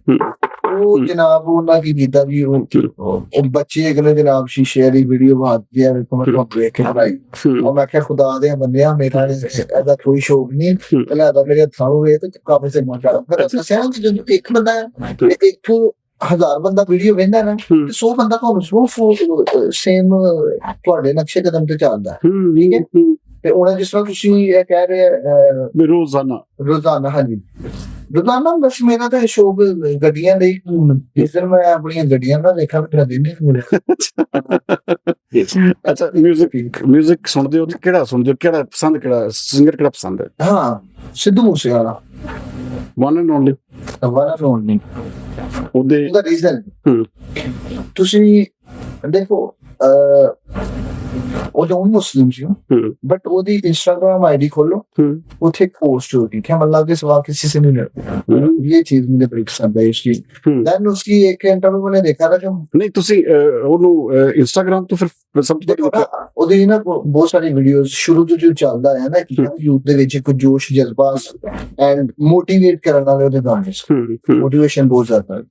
Speaker 2: ਉਹ ਜਨਾਬ ਉਹਨਾਂ ਕੀ ਕੀਤਾ ਵੀ ਉਹ ਬੱਚੇ ਅਗਲੇ ਜਨਾਬ ਸ਼ੀਸ਼ੇ ਦੀ ਵੀਡੀਓ ਬਾਤ ਗਿਆ ਵੇਖ ਕੇ ਭਾਈ, ਉਹ ਮੈਂ ਕਿਹਾ ਖੁਦਾ ਦੇ ਬੰਦਿਆ ਮੇਰਾ ਇਹਦਾ ਕੋਈ ਸ਼ੌਕ ਨਹੀਂ, ਪਹਿਲਾਂ ਤਾਂ ਮੇਰੇ ਥਾਣੂ ਵੇ ਤੇ ਕੰਮ ਸੇ ਮਾ ਕਰ। ਫਿਰ ਦੱਸਿਆ ਕਿ ਜਦੋਂ ਇੱਕ ਬੰਦਾ ਇੱਕ 1000 ਬੰਦਾ ਵੀਡੀਓ ਵੇਖਦਾ ਨਾ ਤੇ 100 ਬੰਦਾ ਤੁਹਾਨੂੰ ਸੇਮ ਤੁਹਾਡੇ ਨਕਸ਼ੇ ਕਦਮ ਤੇ ਚੱਲਦਾ, ਠੀਕ ਹੈ। ਤੇ ਉਹਨਾਂ ਜਿਸ ਤਰ੍ਹਾਂ ਤੁਸੀਂ ਇਹ ਕਹਿ ਰਹੇ ਰੋਜ਼ਾਨਾ, ਹਾਂਜੀ ਰੋਜ਼ਾਨਾ ਬਸ ਮੇਰਾ ਤਾਂ ਸ਼ੌਕ ਗੱਡੀਆਂ ਲਈ, ਜਿਸ ਦਿਨ ਮੈਂ ਆਪਣੀਆਂ ਗੱਡੀਆਂ ਦਾ ਦੇਖਾਂ ਮੇਰਾ ਦਿਨ ਨਹੀਂ ਮੁੜਿਆ।
Speaker 1: ਅੱਛਾ, ਮਿਊਜ਼ਿਕ ਸੁਣਦੇ ਹੋ ਤੇ ਕਿਹੜਾ ਸੁਣਦੇ ਹੋ, ਕਿਹੜਾ ਪਸੰਦ, ਕਿਹੜਾ ਸਿੰਗਰ ਕਿਹੜਾ ਪਸੰਦ ਹੈ?
Speaker 2: ਹਾਂ, Sidhu Moosewala,
Speaker 1: one and only.
Speaker 2: ਉਹਦਾ ਰੀਜ਼ਨ ਤੁਸੀਂ ਦੇਖੋ, ਉਹ ਜੋ ਮੁਸਲਿਮ ਸੀ बट ਉਹਦੀ इंस्टाग्राम आईडी खोलो, ਉੱਥੇ एक पोस्ट होगी कि हम अल्लाह के सिवा किसी से नहीं डरते। ये चीज मुझे बड़ी पसंद है इसकी। देन उसकी एक इंटरव्यू मैंने देखा था कि
Speaker 1: नहीं ਤੁਸੀਂ ਉਹਨੂੰ इंस्टाग्राम ਤੋਂ ਫਿਰ ਸਭ ਤੋਂ
Speaker 2: ਦੇਖੋ ਨਾ ਉਹਦੀ ਨਾ ਬਹੁਤ ਸਾਰੀ ਵੀਡੀਓਜ਼ ਸ਼ੁਰੂ ਤੋਂ ਜੋ ਚੱਲਦਾ ਹੈ ਨਾ ਕਿ ਯੂਥ ਦੇ ਵਿੱਚ ਇੱਕ ਜੋਸ਼ ਜਜ਼ਬਾ ਐਂਡ ਮੋਟੀਵੇਟ ਕਰਨ ਵਾਲੇ ਉਹਦੇ ਗਾਣੇ ਮੋਟੀਵੇਸ਼ਨ ਬਹੁਤ ਜ਼ਿਆਦਾ ਹੈ।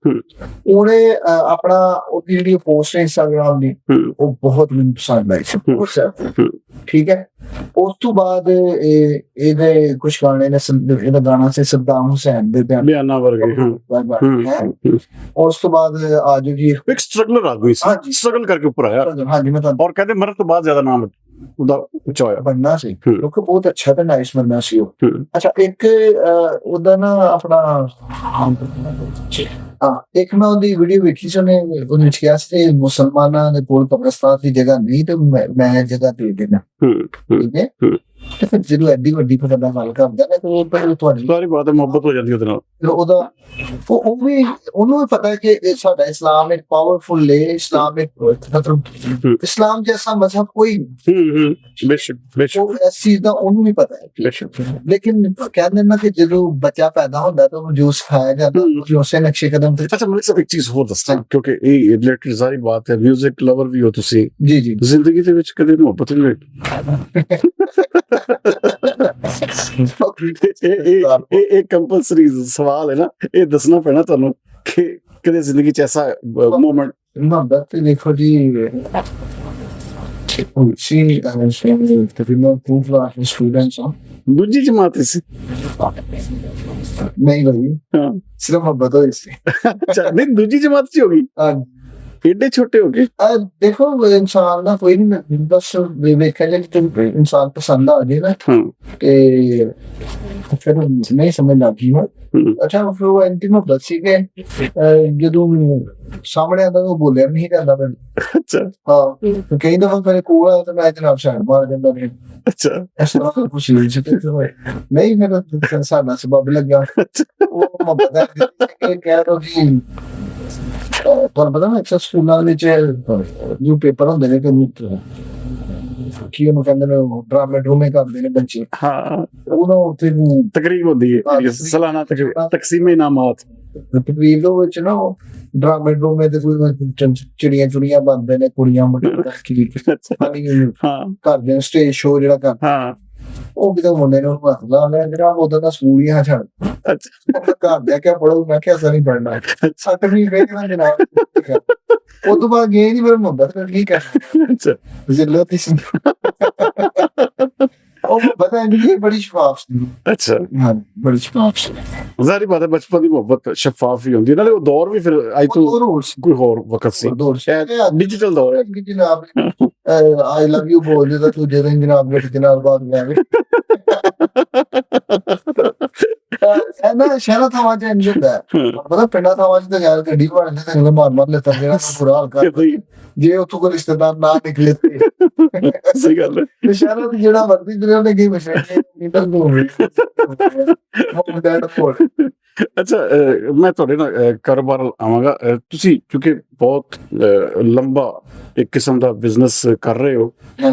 Speaker 2: ਉਹਨੇ ਆਪਣਾ ਉਹਦੀ ਜਿਹੜੀ ਪੋਸਟ ਹੈ ਇੰਸਟਾਗ੍ਰਾਮ ਦੀ ਉਹ ਬਹੁਤ ਮੈਨੂੰ ਪਸੰਦ ਆਈ ਸੀ, ਠੀਕ ਹੈ। ਉਸ ਤੋਂ ਬਾਅਦ ਇਹਦੇ ਕੁਝ ਗਾਣੇ ਨੇ, ਇਹਦਾ ਗਾਣਾ ਸੀ ਸਦਾਮ ਹੁਸੈਨ ਦੇ
Speaker 1: ਬਿਆਨਾਂ ਵਰਗੇ।
Speaker 2: ਉਸ ਤੋਂ ਬਾਅਦ ਆਜੋ ਜੀ
Speaker 1: ਇੱਕ ਸਟਰਗਲਰ ਆਦਮੀ ਸੀ, ਸਟਰਗਲ ਕਰਕੇ ਉੱਪਰ ਆਇਆ।
Speaker 2: ਹਾਂਜੀ ਮੈਂ ਤੁਹਾਨੂੰ
Speaker 1: ਔਰ ਕਹਿੰਦੇ ਮਰਨ ਤੋਂ ਬਾਅਦ ਜ਼ਿਆਦਾ ਨਾਮ ਉਹਦਾ ਉੱਚਾ ਹੋਇਆ,
Speaker 2: ਬਣਨਾ ਸੀ ਕਿਉਂਕਿ ਬਹੁਤ ਅੱਛਾ ਤੇ ਨਾਈਸ ਬੰਦਾ ਸੀ ਉਹ। ਅੱਛਾ, ਇੱਕ ਉਹਦਾ ਨਾ ਆਪਣਾ ਇੱਕ ਮੈਂ ਉਹਦੀ ਵੀਡੀਓ ਵੇਖੀ ਸੀ, ਉਹਨੇ ਕਿਹਾ ਸੀ ਮੁਸਲਮਾਨਾਂ ਦੇ ਕੋਲ ਕਬਰਸਤਾਨ ਦੀ ਜਗ੍ਹਾ ਨਹੀਂ ਤੇ ਮੈਂ ਜਗ੍ਹਾ ਦੇ ਦੇਣਾ, ਠੀਕ ਹੈ। ਤੇ ਫਿਰ ਜਦੋਂ ਐਡੀ ਵੱਡੀ ਫਸਲ ਦਾ ਗੱਲ ਕਰਦਾ ਨਾ ਤੇ ਉਹ ਤੁਹਾਡੀ
Speaker 1: ਸਾਰੀ ਬਾਤ ਮੁਹੱਬਤ ਹੋ ਜਾਂਦੀ ਉਹਦੇ ਨਾਲ।
Speaker 2: ਉਹਦਾ ਉਹ ਵੀ ਉਹਨੂੰ ਵੀ ਪਤਾ ਹੈ ਕਿ ਸਾਡਾ ਇਸਲਾਮ ਇੱਕ ਪਾਵਰਫੁਲ ਹੈ, ਇਸਲਾਮ ਇੱਕ ਮਤਲਬ ਇਸਲਾਮ ਜੈਸਾ ਮਜ਼ਹਬ ਕੋਈ
Speaker 1: ਬੇਸ਼ੱਕ
Speaker 2: ਇਸ ਚੀਜ਼ ਦਾ ਉਹਨੂੰ ਵੀ ਪਤਾ ਹੈ। ਲੇਕਿਨ ਕਹਿੰਦੇ ਨਾ ਕਿ ਜਦੋਂ ਬੱਚਾ ਪੈਦਾ ਹੁੰਦਾ ਤਾਂ ਉਹਨੂੰ ਜੋ ਸਿਖਾਇਆ ਜਾਂਦਾ ਉਹ ਉਸੇ ਨਕਸ਼ੇ ਕਦਮ ਤੇ।
Speaker 1: ਅੱਛਾ ਮਲਿਕ ਸਾਹਿਬ, ਇੱਕ ਚੀਜ਼ ਹੋਰ ਦੱਸਣਾ ਕਿਉਂਕਿ ਇਹ ਰਿਲੇਟਡ ਸਾਰੀ ਬਾਤ ਹੈ, ਮਿਊਜ਼ਿਕ ਲਵਰ ਵੀ ਹੋ ਤੁਸੀਂ।
Speaker 2: ਜੀ ਜੀ,
Speaker 1: ਜ਼ਿੰਦਗੀ ਦੇ ਵਿੱਚ ਕਦੇ ਮੁਹੱਬਤ ਨਹੀਂ ਹੋਈ? ਇਹ ਕੰਪਲਸਰੀ ਸਵਾਲ ਹੈ ਨਾ, ਇਹ ਦੱਸਣਾ ਪੈਣਾ ਤੁਹਾਨੂੰ ਕਿ ਕਦੇ ਜ਼ਿੰਦਗੀ ਚ ਐਸਾ ਮੂਮੈਂਟ?
Speaker 2: ਮੁਹੱਬਤ ਤੇ ਦੇਖੋ ਜੀ ਸੀ ਤਕਰੀਬਨ 2 ਕਲਾਸ ਸਟੂਡੈਂਟਸ ਆ,
Speaker 1: ਦੂਜੀ ਜਮਾਤ ਸੀ
Speaker 2: ਨਹੀਂ ਭਾਈ, ਸਿਰਫ ਮੁਹੱਬਤ ਹੋਈ ਸੀ।
Speaker 1: ਅੱਛਾ, ਨਹੀਂ ਦੂਜੀ ਜਮਾਤ ਚ ਹੋ ਗਈ, ਏਡੇ ਛੋਟੇ ਹੋ ਗਏ।
Speaker 2: ਦੇਖੋ ਇਨਸਾਨ ਦਾ ਕੋਈ ਨਹੀਂ, ਬਸ ਵੇਖਿਆ ਜਾਏ ਕਿ ਇਨਸਾਨ ਪਸੰਦ ਆ ਜਾਏ ਨਾ ਤੇ ਫਿਰ ਨਹੀਂ ਸਮਝ ਲੱਗੀ ਨਾ। ਅੱਛਾ, ਫਿਰ ਉਹ ਐਂਟੀ ਮੁਹੱਬਤ ਸੀ ਕਿ ਜਦੋਂ ਸਾਹਮਣੇ ਆਉਂਦਾ ਉਹ ਬੋਲਿਆ ਨਹੀਂ ਜਾਂਦਾ ਮੈਨੂੰ।
Speaker 1: ਅੱਛਾ,
Speaker 2: ਹਾਂ, ਕਈ ਦਫਾ ਮੇਰੇ ਕੋਲ ਆ ਤਾਂ ਮੈਂ ਜਨਾਬ ਸਾਈਡ ਮਾਰ ਜਾਂਦਾ ਰਿਹਾ।
Speaker 1: ਅੱਛਾ,
Speaker 2: ਇਸ ਤਰ੍ਹਾਂ ਕੁਛ ਨਹੀਂ, ਫਿਰ ਸਾਡਾ ਸਬਬ ਲੱਗਾ ਉਹ ਮੁਹੱਬਤ ਹੈ ਕਿ ਕਹਿ ਦੋ ਕਿ ਤੁਹਾਨੂੰ ਪਤਾ ਨਾ ਅਕਸਰ ਸਕੂਲਾਂ ਵਿੱਚ ਜੋ ਪੇਪਰ ਹੁੰਦੇ ਨੇ ਕੀ ਉਹਨੂੰ ਕਹਿੰਦੇ ਨੇ ਡਰਾਮੇ ਡਰੂਮੇ ਕਰਦੇ ਨੇ ਬੱਚੇ।
Speaker 1: ਹਾਂ,
Speaker 2: ਉਹਨਾਂ ਉੱਥੇ
Speaker 1: ਤਕਰੀਬ ਹੁੰਦੀ ਹੈ ਸਾਲਾਨਾ ਤਕਸੀਮੇ ਇਨਾਮਾਤ।
Speaker 2: ਤਕਰੀਬ ਦੇ ਵਿੱਚ ਨਾ ਡਰਾਮੇ ਡਰੂਮੇ ਤੇ ਕੋਈ ਚਿੜੀਆਂ ਬਣਦੇ ਨੇ ਕੁੜੀਆਂ ਮੁੰਡੇ ਕਰਦੇ ਨੇ ਸਟੇਜ ਸ਼ੋਅ ਜਿਹੜਾ ਕਰਦੇ। ਉਹ ਕਿਤੇ ਮੁੰਡੇ ਨੂੰ ਹੱਥ ਲਾ ਲਿਆ ਜਿਹੜਾ ਉਦੋਂ ਦਾ ਸਕੂਲ ਹੀ ਆ ਛੱਡ
Speaker 1: ਅੱਛਾ
Speaker 2: ਘਰ ਦੇ ਕੇ ਪੜੋ ਮੈਂ ਕਿਹਾ ਅਸਾਂ ਨਹੀਂ ਪੜਨਾ ਅੱਠਵੀਂ ਵੇਖਣਾ ਜਨਾਬ ਉਹ ਤੋਂ ਬਾਅਦ ਗਏ ਨਹੀਂ ਫਿਰ ਮੁੰਡਾ ਫਿਰ ਕੀ ਕਰਨਾ
Speaker 1: ਅੱਛਾ
Speaker 2: ਜ਼ਿਲ੍ਹਾ ਤੇ ਸੀ ਉਹ ਪਤਾ ਨਹੀਂ ਬੜੀ ਸ਼ਫਾਫ ਸੀ
Speaker 1: ਅੱਛਾ
Speaker 2: ਹਾਂ ਬੜੀ ਸ਼ਫਾਫ ਸੀ
Speaker 1: ਜ਼ਾਰੀ ਬਾਤ ਹੈ ਬਚਪਨ ਦੀ ਮੁਹੱਬਤ ਸ਼ਫਾਫ ਹੀ ਹੁੰਦੀ ਹੈ ਨਾਲੇ ਉਹ ਦੌਰ ਵੀ ਫਿਰ ਅੱਜ ਤੋਂ
Speaker 2: ਹੋਰ ਸੀ
Speaker 1: ਕੋਈ ਹੋਰ ਵਕਤ ਸੀ ਡਿਜੀਟਲ ਦੌਰ ਹੈ
Speaker 2: ਕਿ ਜਨਾਬ ਆਈ ਲਵ ਯੂ ਬੋਲਦੇ ਤਾਂ ਤੂੰ ਜਦੋਂ ਜਨਾਬ ਗੱਡੀ ਦੇ ਨਾਲ ਬਾਤ ਜਾਵੇ ਨਾ ਸ਼ਹਿਰਾਂ ਥਾਵਾਂ ਚ ਇੰਝ ਹੁੰਦਾ ਪਤਾ ਪਿੰਡਾਂ ਥਾਵਾਂ ਚ ਤਾਂ ਯਾਰ ਗੱਡੀ ਭਾੜ ਲੈ ਤਾਂ ਮਾਰ ਮਾਰ ਲੈ ਤਾਂ ਜਿਹੜਾ ਬੁਰਾ ਹਾਲ ਕਰ ਜੇ ਉੱਥੋਂ ਕੋਈ ਰਿਸ਼ਤੇਦਾਰ ਨਾ ਨਿਕਲੇ
Speaker 1: ਸਹੀ ਗੱਲ ਹੈ
Speaker 2: ਤੇ ਸ਼ਹਿਰਾਂ ਦੀ ਜਿਹੜਾ ਵਰਦੀ ਜਿਹੜੇ ਉਹਨੇ ਕੀ ਬਸ਼ਾ ਮੀਟਰ ਦੋ
Speaker 1: ਅੱਛਾ ਮੈਂ ਤੁਹਾਡੇ ਨਾਲ ਕਾਰੋਬਾਰ ਆਵਾਂਗਾ ਤੁਸੀਂ ਕਿਉਂਕਿ ਬਹੁਤ ਲੰਬਾ ਇੱਕ ਕਿਸਮ ਦਾ ਬਿਜ਼ਨਸ ਕਰ ਰਹੇ ਹੋ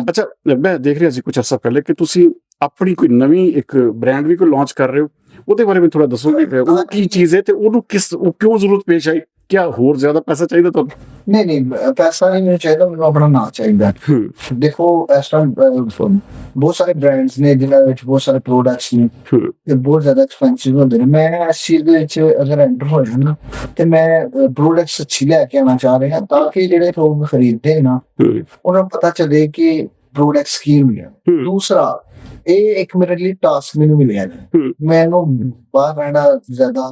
Speaker 1: ਅੱਛਾ ਮੈਂ ਦੇਖ ਰਿਹਾ ਸੀ ਕੁਝ ਅਰਸਾ ਪਹਿਲੇ ਕਿ ਤੁਸੀਂ ਆਪਣੀ ਕੋਈ ਨਵੀਂ ਇੱਕ ਬ੍ਰਾਂਡ ਵੀ ਕੋਈ ਲਾਂਚ ਕਰ ਰਹੇ ਹੋ ਉਹਦੇ ਬਾਰੇ ਵੀ ਥੋੜਾ ਦੱਸੋਗੇ ਉਹ ਕੀ ਚੀਜ਼ ਹੈ ਤੇ ਉਹਨੂੰ ਕਿਉਂ ਜ਼ਰੂਰਤ ਪੇਸ਼ ਆਈ ਕਿਆ ਹੋਰ ਜ਼ਿਆਦਾ ਪੈਸਾ ਚਾਹੀਦਾ ਤੁਹਾਨੂੰ
Speaker 2: ਨਹੀਂ ਪੈਸਾ ਨਹੀਂ ਮੈਨੂੰ ਚਾਹੀਦਾ ਮੈਨੂੰ ਆਪਣਾ ਨਾਂ ਚਾਹੀਦਾ ਦੇਖੋ ਇਸ ਟਾਈਮ ਬਹੁਤ ਸਾਰੇ ਬ੍ਰਾਂਡਸ ਨੇ ਜਿਨ੍ਹਾਂ ਵਿੱਚ ਬਹੁਤ ਸਾਰੇ ਪ੍ਰੋਡਕਟਸ ਨੇ ਤੇ ਬਹੁਤ ਜ਼ਿਆਦਾ ਐਕਸਪੈਂਸਿਵ ਹੁੰਦੇ ਨੇ ਮੈਂ ਇਸ ਚੀਜ਼ ਦੇ ਵਿੱਚ ਅਗਰ ਐਂਟਰ ਹੋ ਜਾਣਾ ਤੇ ਮੈਂ ਪ੍ਰੋਡਕਟਸ ਅੱਛੀ ਲੈ ਕੇ ਆਉਣਾ ਚਾਹ ਰਿਹਾ ਤਾਂ ਕਿ ਜਿਹੜੇ ਲੋਕ ਖਰੀਦਦੇ ਨਾ ਉਹਨਾਂ ਨੂੰ ਪਤਾ ਚੱਲੇ ਕਿ ਪ੍ਰੋਡਕਟਸ ਕੀ ਮਿਲਿਆ ਦੂਸਰਾ ਇਹ ਇੱਕ ਮੇਰੇ ਲਈ ਟਾਸਕ ਮੈਨੂੰ ਮਿਲਿਆ ਮੈਨੂੰ ਬਾਹਰ ਰਹਿਣਾ ਜ਼ਿਆਦਾ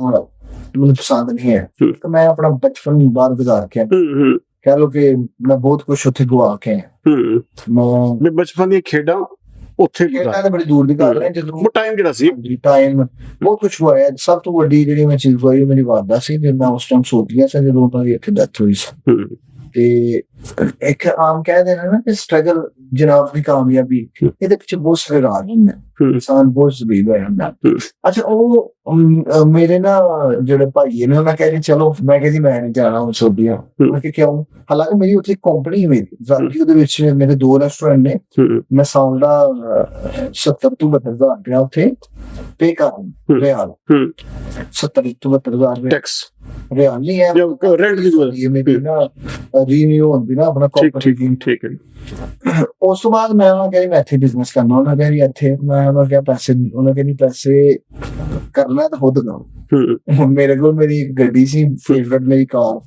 Speaker 2: ਮੈਨੂੰ ਪਸੰਦ ਨਹੀਂ ਹੈ ਤਾਂ ਮੈਂ ਆਪਣਾ ਬਚਪਨ ਬਾਹਰ ਗੁਜ਼ਾਰ ਕੇ ਕਹਿ ਲਓ ਕਿ ਮੈਂ ਬਹੁਤ ਕੁਛ ਉੱਥੇ ਗਵਾ ਕੇ
Speaker 1: ਮੈਂ ਬਚਪਨ ਦੀਆਂ ਖੇਡਾਂ ਉੱਥੇ
Speaker 2: ਖੇਡਾਂ ਤਾਂ ਬੜੀ ਦੂਰ ਦੀ ਗੱਲ ਹੈ ਜਦੋਂ
Speaker 1: ਟਾਈਮ ਜਿਹੜਾ ਸੀ
Speaker 2: ਟਾਈਮ ਬਹੁਤ ਕੁਛ ਹੋਇਆ ਸਭ ਤੋਂ ਵੱਡੀ ਜਿਹੜੀ ਮੈਂ ਚੀਜ਼ ਹੋਈ ਮੇਰੀ ਵਾਰਦਾ ਸੀ ਤੇ ਮੈਂ ਉਸ ਟਾਈਮ ਸੋਚ ਲਿਆ ਸੀ ਜਦੋਂ ਉਹਨਾਂ ਦੀ ਇੱਥੇ ਡੈਥ ਹੋਈ ਸੀ ਤੇ ਇੱਕ ਆਮ ਕਹਿ ਦੇਣਾ ਨਾ ਕਿ ਸਟਰਗਲ ਜਨਾਬ ਦੀ ਕਾਮਯਾਬੀ ਇਹਦੇ ਪਿੱਛੇ ਬਹੁਤ ਸਾਰੇ ਰਾਜ ਹੁੰਦੇ ਇਨਸਾਨ ਬਹੁਤ ਜ਼ਬੀਬ ਹੈ ਹੁੰਦਾ ਅੱਛਾ ਉਹ ਮੇਰੇ ਨਾ ਜਿਹੜੇ ਭਾਈ ਨੇ ਉਹਨਾਂ ਕਹਿੰਦੇ ਚਲੋ ਮੈਂ ਕਹਿੰਦੀ ਮੈਂ ਨਹੀਂ ਜਾਣਾ ਹੁਣ ਸੋਡੀਆ ਮੈਂ ਕਿ ਕਿਉਂ ਹਾਲਾਂਕਿ ਮੇਰੀ ਉੱਥੇ ਕੰਪਨੀ ਮੇਰੀ ਜ਼ਾਰੀ ਉਹਦੇ ਵਿੱਚ ਮੇਰੇ 2 ਰੈਸਟੋਰੈਂਟ ਨੇ ਮੈਂ ਸਾਲ ਦਾ 70 ਤੋਂ 72 ਹਜ਼ਾਰ ਰੁਪਇਆ ਉੱਥੇ ਪੇ ਕਰ ਰਿਹਾ 70 ਤੋਂ 72 ਹਜ਼ਾਰ
Speaker 1: ਟੈਕਸ
Speaker 2: ਰਿਆਲ ਨਹੀਂ ਹੈ
Speaker 1: ਰੈਂਟ ਦੀ ਗੱਲ
Speaker 2: ਇਹ ਮੇਰੀ ਨਾ ਰੀਨਿਊ ਹੁੰਦੀ ਨਾ ਆਪਣਾ
Speaker 1: ਠੀਕ ਹੈ
Speaker 2: ਉਸ ਤੋਂ ਬਾਅਦ ਮੈਂ ਉਹਨਾਂ ਕਹਿੰਦੀ ਮੈਂ ਇੱਥੇ ਬਿਜ਼ਨਸ ਕਰਨਾ ਉਹਨਾਂ ਕਹਿੰਦੀ ਇੱਥੇ ਮੈਂ ਉਹਨਾਂ ਕਿਹਾ ਪੈਸੇ ਉਹਨਾਂ ਕਹਿੰਦੀ ਪੈਸੇ ਕਰਨਾ ਤਾਂ ਖੁਦ ਕਰੋ ਮੇਰੇ ਕੋਲ ਮੇਰੀ ਗੱਡੀ ਸੀ ਫੇਵਰਟ ਮੇਰੀ ਕਾਰ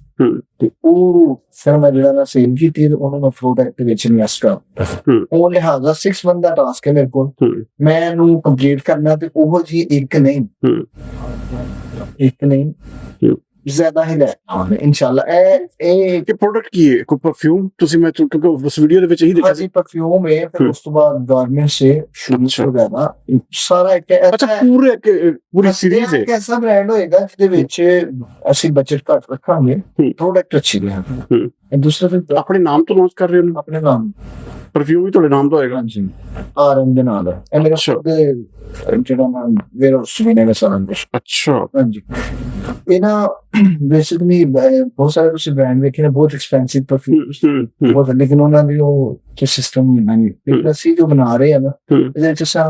Speaker 2: ਤੇ ਉਹ ਫਿਰ ਮੈਂ ਜਿਹੜਾ ਨਾ ਸੇਲ ਕੀਤੀ ਉਹਨਾਂ ਨੂੰ ਪ੍ਰੋਡਕਟ ਵਿੱਚ ਇਨਵੈਸਟ ਕਰ ਉਹ ਲਿਹਾਜ਼ਾ 6 ਮੰਥ ਦਾ ਟਾਸਕ ਹੈ ਮੇਰੇ ਕੋਲ ਮੈਂ ਇਹਨੂੰ ਕੰਪਲੀਟ ਕਰਨਾ ਤੇ ਉਹ ਜੀ ਇੱਕ ਨਹੀਂ ਜ਼ਿਆਦਾ ਹੀ ਲੈ ਇਨਸ਼ਾਅੱਲਾ ਇਹ
Speaker 1: ਪ੍ਰੋਡਕਟ ਕੀ ਹੈ ਕੋਈ ਪਰਫਿਊਮ ਤੁਸੀਂ ਮੈਂ ਕਿਉਂਕਿ ਉਸ ਵੀਡੀਓ ਦੇ ਵਿੱਚ ਇਹੀ ਦੇਖਿਆ ਸੀ
Speaker 2: ਪਰਫਿਊਮ ਹੈ ਫਿਰ ਉਸ ਤੋਂ ਬਾਅਦ ਗਾਰਮੈਂਟ ਸੇ ਸ਼ੂਜ਼ ਵਗੈਰਾ ਸਾਰਾ ਇੱਕ
Speaker 1: ਅੱਛਾ ਪੂਰੀ ਸੀਰੀਜ਼ ਹੈ
Speaker 2: ਐਸਾ ਬ੍ਰਾਂਡ ਹੋਏਗਾ ਜਿਹਦੇ ਵਿੱਚ ਅਸੀਂ ਬਜਟ ਘੱਟ ਰੱਖਾਂਗੇ ਪ੍ਰੋਡਕਟ ਅੱਛੀ ਰਹੇ ਦੂਸਰਾ ਫਿਰ
Speaker 1: ਆਪਣੇ ਨਾਮ ਤੋਂ ਲਾਂਚ ਕਰ ਰਹੇ ਹੋ
Speaker 2: ਆਪਣੇ ਨਾਮ
Speaker 1: ਪਰਫਿਊਮ ਵੀ ਤੁਹਾਡੇ ਨਾਮ ਤੋਂ ਹੋਏਗਾ
Speaker 2: ਹਾਂਜੀ ਆਰਐਮ ਦੇ ਨਾਲ ਹੈ ਇਹ ਮੇਰਾ ਜਿਹੜਾ ਨਾਮ ਵੇਰੋ ਸੁਨੇ ਦਾ ਸਾਨ
Speaker 1: ਅੱਛਾ ਹਾਂਜੀ
Speaker 2: ਇਹ ਨਾ ਬੇਸਿਕਲੀ ਬਹੁਤ ਸਾਰੇ ਤੁਸੀਂ ਬ੍ਰਾਂਡ ਵੇਖੇ ਨੇ ਬਹੁਤ ਐਕਸਪੈਂਸਿਵ ਪਰਫਿਊਮ ਬਹੁਤ ਲੇਕਿਨ ਉਹਨਾਂ ਦੀ ਉਹ ਸਿਸਟਮ ਨਹੀਂ ਹੈ ਅਸੀਂ ਜੋ ਬਣਾ ਰਹੇ ਹਾਂ ਨਾ ਇਹਦੇ ਵਿੱਚ ਅਸਾਂ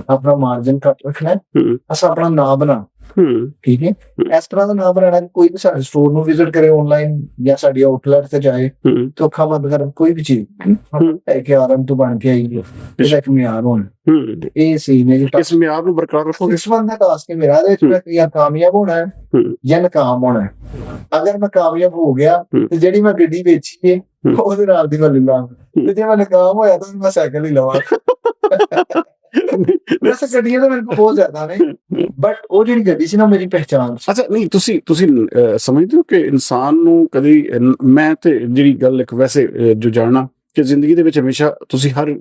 Speaker 2: ਆਪਣਾ ਮਾਰਜਨ ਘੱਟ ਰੱਖਣਾ ਅਸਾਂ ਆਪਣਾ ਨਾਮ ਬਣਾ ਠੀਕ ਹੈ ਇਸ ਤਰ੍ਹਾਂ ਦਾ ਨਾਮ ਬਣਾਉਣਾ ਕੋਈ ਵੀ ਸਾਡੇ ਸਟੋਰ ਨੂੰ ਵਿਜ਼ਿਟ ਕਰੇ ਆਨਲਾਈਨ ਜਾਂ ਸਾਡੀ ਆਊਟਲੈਟ ਤੇ ਜਾਏ ਤੇ ਅੱਖਾਂ ਬੰਦ ਕਰ ਕੋਈ ਵੀ ਚੀਜ਼ ਹੈ ਕਿ ਆਰਮ ਤੋਂ ਬਣ ਕੇ ਆਈ ਹੈ ਇਹਦਾ ਇੱਕ ਮਿਆਰ ਹੋਣਾ ਇਹ ਸੀ ਨੇ
Speaker 1: ਇਸ ਮਿਆਰ ਨੂੰ ਬਰਕਰਾਰ ਰੱਖੋ
Speaker 2: ਇਸ ਬੰਦਾ ਟਾਸਕ ਮੇਰਾ ਇਹਦੇ ਵਿੱਚ ਪ੍ਰਕਿਰਿਆ ਕਾਮਯਾਬ ਹੋਣਾ ਹੈ ਜਾਂ ਨਾਕਾਮ ਹੋਣਾ ਹੈ ਅਗਰ ਮੈਂ ਕਾਮਯਾਬ ਹੋ ਗਿਆ ਤੇ ਜਿਹੜੀ ਮੈਂ ਗੱਡੀ ਵੇਚੀ ਹੈ ਉਹਦੇ ਨਾਲ ਦੀ ਮੈਂ ਲੈ ਲਾਂਗਾ ਤੇ ਜੇ ਮੈਂ ਨਾਕਾਮ ਹੋਇਆ ਤਾਂ ਮੈਂ ਸਾਈਕਲ ਹੀ ਲਵਾਂਗਾ ਵੈਸੇ ਗੱਡੀਆਂ ਤਾਂ ਮੇਰੇ ਕੋਲ ਬਹੁਤ ਜ਼ਿਆਦਾ ਨੇ ਬਟ ਉਹ ਜਿਹੜੀ ਗੱਡੀ ਸੀ ਨਾ ਮੇਰੀ ਪਹਿਚਾਣ ਸੀ
Speaker 1: ਅੱਛਾ ਨਹੀਂ ਤੁਸੀਂ ਸਮਝਦੇ ਹੋ ਕਿ ਇਨਸਾਨ ਨੂੰ ਕਦੀ ਮੈਂ ਤੇ ਜਿਹੜੀ ਗੱਲ ਇੱਕ ਵੈਸੇ ਜੋ ਜਾਣਨਾ ਕਿ ਜ਼ਿੰਦਗੀ ਦੇ ਵਿੱਚ ਹਮੇਸ਼ਾ ਤੁਸੀਂ ਹਰ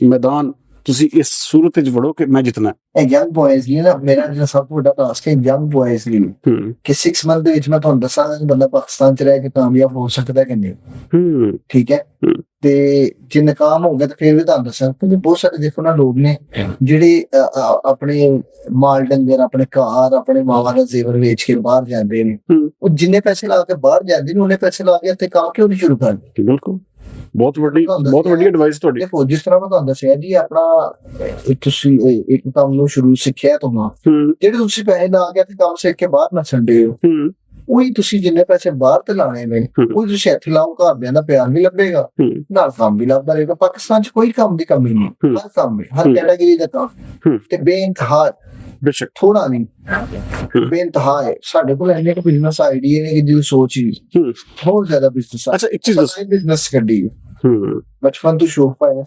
Speaker 1: ਮੈਦਾਨ ਤੁਸੀਂ ਇਸ ਸੂਰਤ ਵਿੱਚ ਵੜੋ ਕਿ ਮੈਂ ਜਿੱਤਣਾ
Speaker 2: ਇਹ ਯੰਗ ਬॉयਜ਼ ਲਈ ਨਾ ਮੇਰਾ ਜਿਹੜਾ ਸਭ ਤੋਂ ਵੱਡਾ ਟਾਸਕ ਹੈ ਯੰਗ ਬॉयਜ਼ ਲਈ ਕਿ 6 ਮੰਥ ਦੇ ਵਿੱਚ ਮੈਂ ਤੁਹਾਨੂੰ ਦੱਸਾਂਗਾ ਕਿ ਬੰਦਾ ਪਾਕਿਸਤਾਨ ਚ ਰਹਿ ਕੇ ਕਾਮਯਾਬ ਹੋ ਸਕਦਾ ਕਿ ਨਹੀਂ ਠੀਕ ਹੈ ਤੇ ਜੇ ਨਾਕਾਮ ਹੋ ਗਿਆ ਤਾਂ ਫਿਰ ਵੀ ਤੁਹਾਨੂੰ ਦੱਸਾਂ ਕਿ ਬਹੁਤ ਸਾਰੇ ਦੇਖੋ ਨਾ ਲੋਕ ਨੇ ਜਿਹੜੇ ਆਪਣੇ ਮਾਲ ਡੰਗਰ ਆਪਣੇ ਘਰ ਆਪਣੇ ਮਾਵਾਂ ਦਾ ਜ਼ੇਵਰ ਵੇਚ ਕੇ ਬਾਹਰ ਜਾਂਦੇ ਨੇ ਉਹ ਜਿੰਨੇ ਪੈਸੇ ਲਾ ਕੇ ਬਾਹਰ ਜਾਂਦੇ ਨੇ ਉਹਨੇ ਪੈਸੇ ਲਾ ਕੇ ਇੱਥੇ ਕੰਮ ਕਿਉਂ ਨਹੀਂ ਸ਼ੁਰੂ ਕਰਦੇ
Speaker 1: ਬਿਲਕੁਲ ਬਹੁਤ ਵੱਡੀ ਐਡਵਾਈਸ ਤੁਹਾਡੀ
Speaker 2: ਦੇਖੋ ਜਿਸ ਤਰ੍ਹਾਂ ਮੈਂ ਤੁਹਾਨੂੰ ਦੱਸਿਆ ਜੀ ਆਪਣਾ ਤੁਸੀਂ ਇੱਕ ਕੰਮ ਨੂੰ ਸ਼ੁਰੂ ਸਿੱਖਿਆ ਤੋਂ ਜਿਹੜੇ ਤੁਸੀਂ ਪੈਸੇ ਲਾ ਕੇ ਕੰਮ ਸਿੱਖ ਕੇ ਬਾਹਰ ਨਾ ਛੱਡੇ ਹੋ ਉਹੀ ਤੁਸੀਂ ਜਿੰਨੇ ਪੈਸੇ ਬਾਹਰ ਤੇ ਲਾਣੇ ਨੇ ਉਹੀ ਤੁਸੀਂ ਇੱਥੇ ਲਾਓ, ਘਰਦਿਆਂ ਦਾ ਪਿਆਰ ਵੀ ਲੱਭੇਗਾ, ਨਾਲ ਕੰਮ ਵੀ ਲੱਭਦਾ ਰਹੇਗਾ। ਪਾਕਿਸਤਾਨ 'ਚ ਕੋਈ ਕੰਮ ਦੀ ਕਮੀ ਨਹੀਂ, ਹਰ ਕੰਮ ਹੈ, ਹਰ ਕੈਟਾਗਰੀ ਦਾ ਕੰਮ ਤੇ ਬੇਇੰਤਹਾ,
Speaker 1: ਬੇਸ਼ੱਕ
Speaker 2: ਥੋੜਾ ਨਹੀਂ, ਬੇਇੰਤਹਾ ਹੈ। ਸਾਡੇ ਕੋਲ ਇੰਨੇ ਕੁ ਬਿਜ਼ਨਸ ਆਈਡੀਆ ਨੇ ਕਿ ਜਿਹਦੀ ਸੋਚ ਹੀ ਬਹੁਤ ਜ਼ਿਆਦਾ ਬਿਜ਼ਨਸ।
Speaker 1: ਅੱਛਾ ਇੱਕ ਚੀਜ਼ ਦੱਸੋ,
Speaker 2: ਬਿਜ਼ਨਸ ਕੱਢੀ ਬਚਪਨ ਤੋਂ ਸ਼ੌਕ ਪਾਇਆ,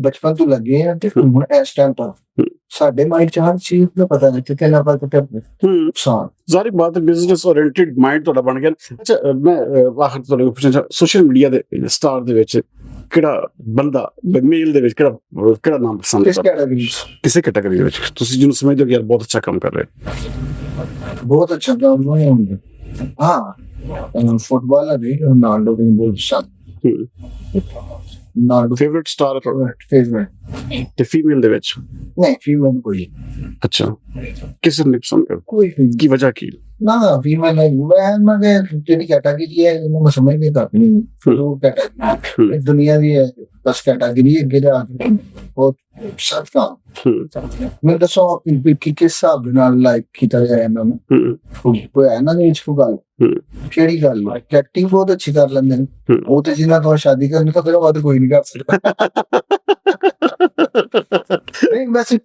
Speaker 2: ਬਚਪਨ ਤੋਂ ਲੱਗੇ ਆ ਤੇ ਹੁਣ ਇਸ ਟਾਈਮ ਤੱਕ ਸਾਡੇ ਮਾਈਂਡ 'ਚ ਹਰ ਚੀਜ਼ ਦਾ ਪਤਾ ਨਹੀਂ ਕਿ ਕਿੰਨਾ ਪਾ ਕਿਤੇ ਨੁਕਸਾਨ।
Speaker 1: ਜ਼ਾਰੀ ਬਾਤ ਹੈ, ਬਿਜ਼ਨਸ ਓਰੀਐਂਟਡ ਮਾਈਂਡ ਤੁਹਾਡਾ ਬਣ ਗਿਆ। ਅੱਛਾ ਮੈਂ ਆਖਰ ਤੁਹਾਡੇ ਕੋਲ ਪੁੱਛਣਾ, ਸੋਸ਼ਲ ਮੀਡੀਆ ਦੇ ਸਟਾਰ ਦੇ ਵਿੱਚ ਕਿਹੜਾ ਬੰਦਾ ਮੇਲ ਦੇ ਵਿੱਚ ਕਿਹੜਾ ਨਾਮ ਪਸੰਦ
Speaker 2: ਕਿਸ
Speaker 1: ਹੈ?
Speaker 2: ਕੈਟਾਗਰੀ 'ਚ?
Speaker 1: ਕਿਸੇ ਕੈਟਾਗਰੀ ਦੇ ਵਿੱਚ ਤੁਸੀਂ ਜਿਹਨੂੰ ਸਮਝਦੇ ਹੋ ਕਿ ਯਾਰ ਬਹੁਤ ਅੱਛਾ ਕੰਮ ਕਰ ਰਿਹਾ?
Speaker 2: ਬਹੁਤ ਅੱਛਾ ਕੰਮ ਹੈ ਹੁੰਦਾ। ਹਾਂ ਫੁੱਟਬਾਲਰ ਹੈ ਰੋਨਾਲਡੋ ਦੀ ਬਹੁਤ ਪਸੰਦ। ਰੋਨਾਲਡੋ
Speaker 1: ਫੇਵਰਿਟ ਸਟਾਰ
Speaker 2: ਫੇਵਰਿਟ
Speaker 1: ਤੇ ਫੀਮੇਲ ਦੇ ਵਿੱਚ?
Speaker 2: ਨਹੀਂ, ਫੀਮੇਲ ਕੋਈ
Speaker 1: ਅੱਛਾ, ਕਿਸੇ ਨੂੰ ਪਸੰਦ ਕਰ?
Speaker 2: ਕੋਈ
Speaker 1: ਕੀ ਵਜ੍ਹਾ ਕੀ?
Speaker 2: ਨਾ ਫੀਮੇਲ ਮੈਂ ਜਿਹੜੀ ਕੈਟਾਗਰੀ ਹੈ ਉਹਨੂੰ ਮੈਂ ਸਮਝ ਨਹੀਂ ਕਰਨੀ। ਉਹ ਕੈਟਾਗਰੀ ਦੁਨੀਆ ਦੀ ਹੈ, ਬਸ ਕੈਟਾਗਰੀ ਅੱਗੇ ਦਾ ਬਹੁਤ ਸਖਤ ਕੰਮ। ਮੈਂ ਦੱਸੋ ਕਿ ਕਿਸ ਹਿਸਾਬ ਦੇ ਨਾਲ ਲਾਈਕ ਕੀਤਾ ਜਾਏ ਇਹਨਾਂ ਨੂੰ, ਕੋਈ ਹੈ ਨਾ ਵਿੱਚ ਕੋਈ ਗੱਲ ਕਿਹੜੀ ਗੱਲ ਹੈ? ਐਕਟਿੰਗ ਬਹੁਤ ਅੱਛੀ ਕਰ ਲੈਂਦੇ ਨੇ ਉਹ, ਤੇ ਜਿਹਨਾਂ ਤੋਂ ਸ਼ਾਦੀ ਕਰਨੀ ਤਾਂ ਫਿਰ ਬਾਅਦ ਕੋਈ ਨਹੀਂ ਕਰ ਸਕਦਾ। ਨਹੀਂ ਵੈਸੇ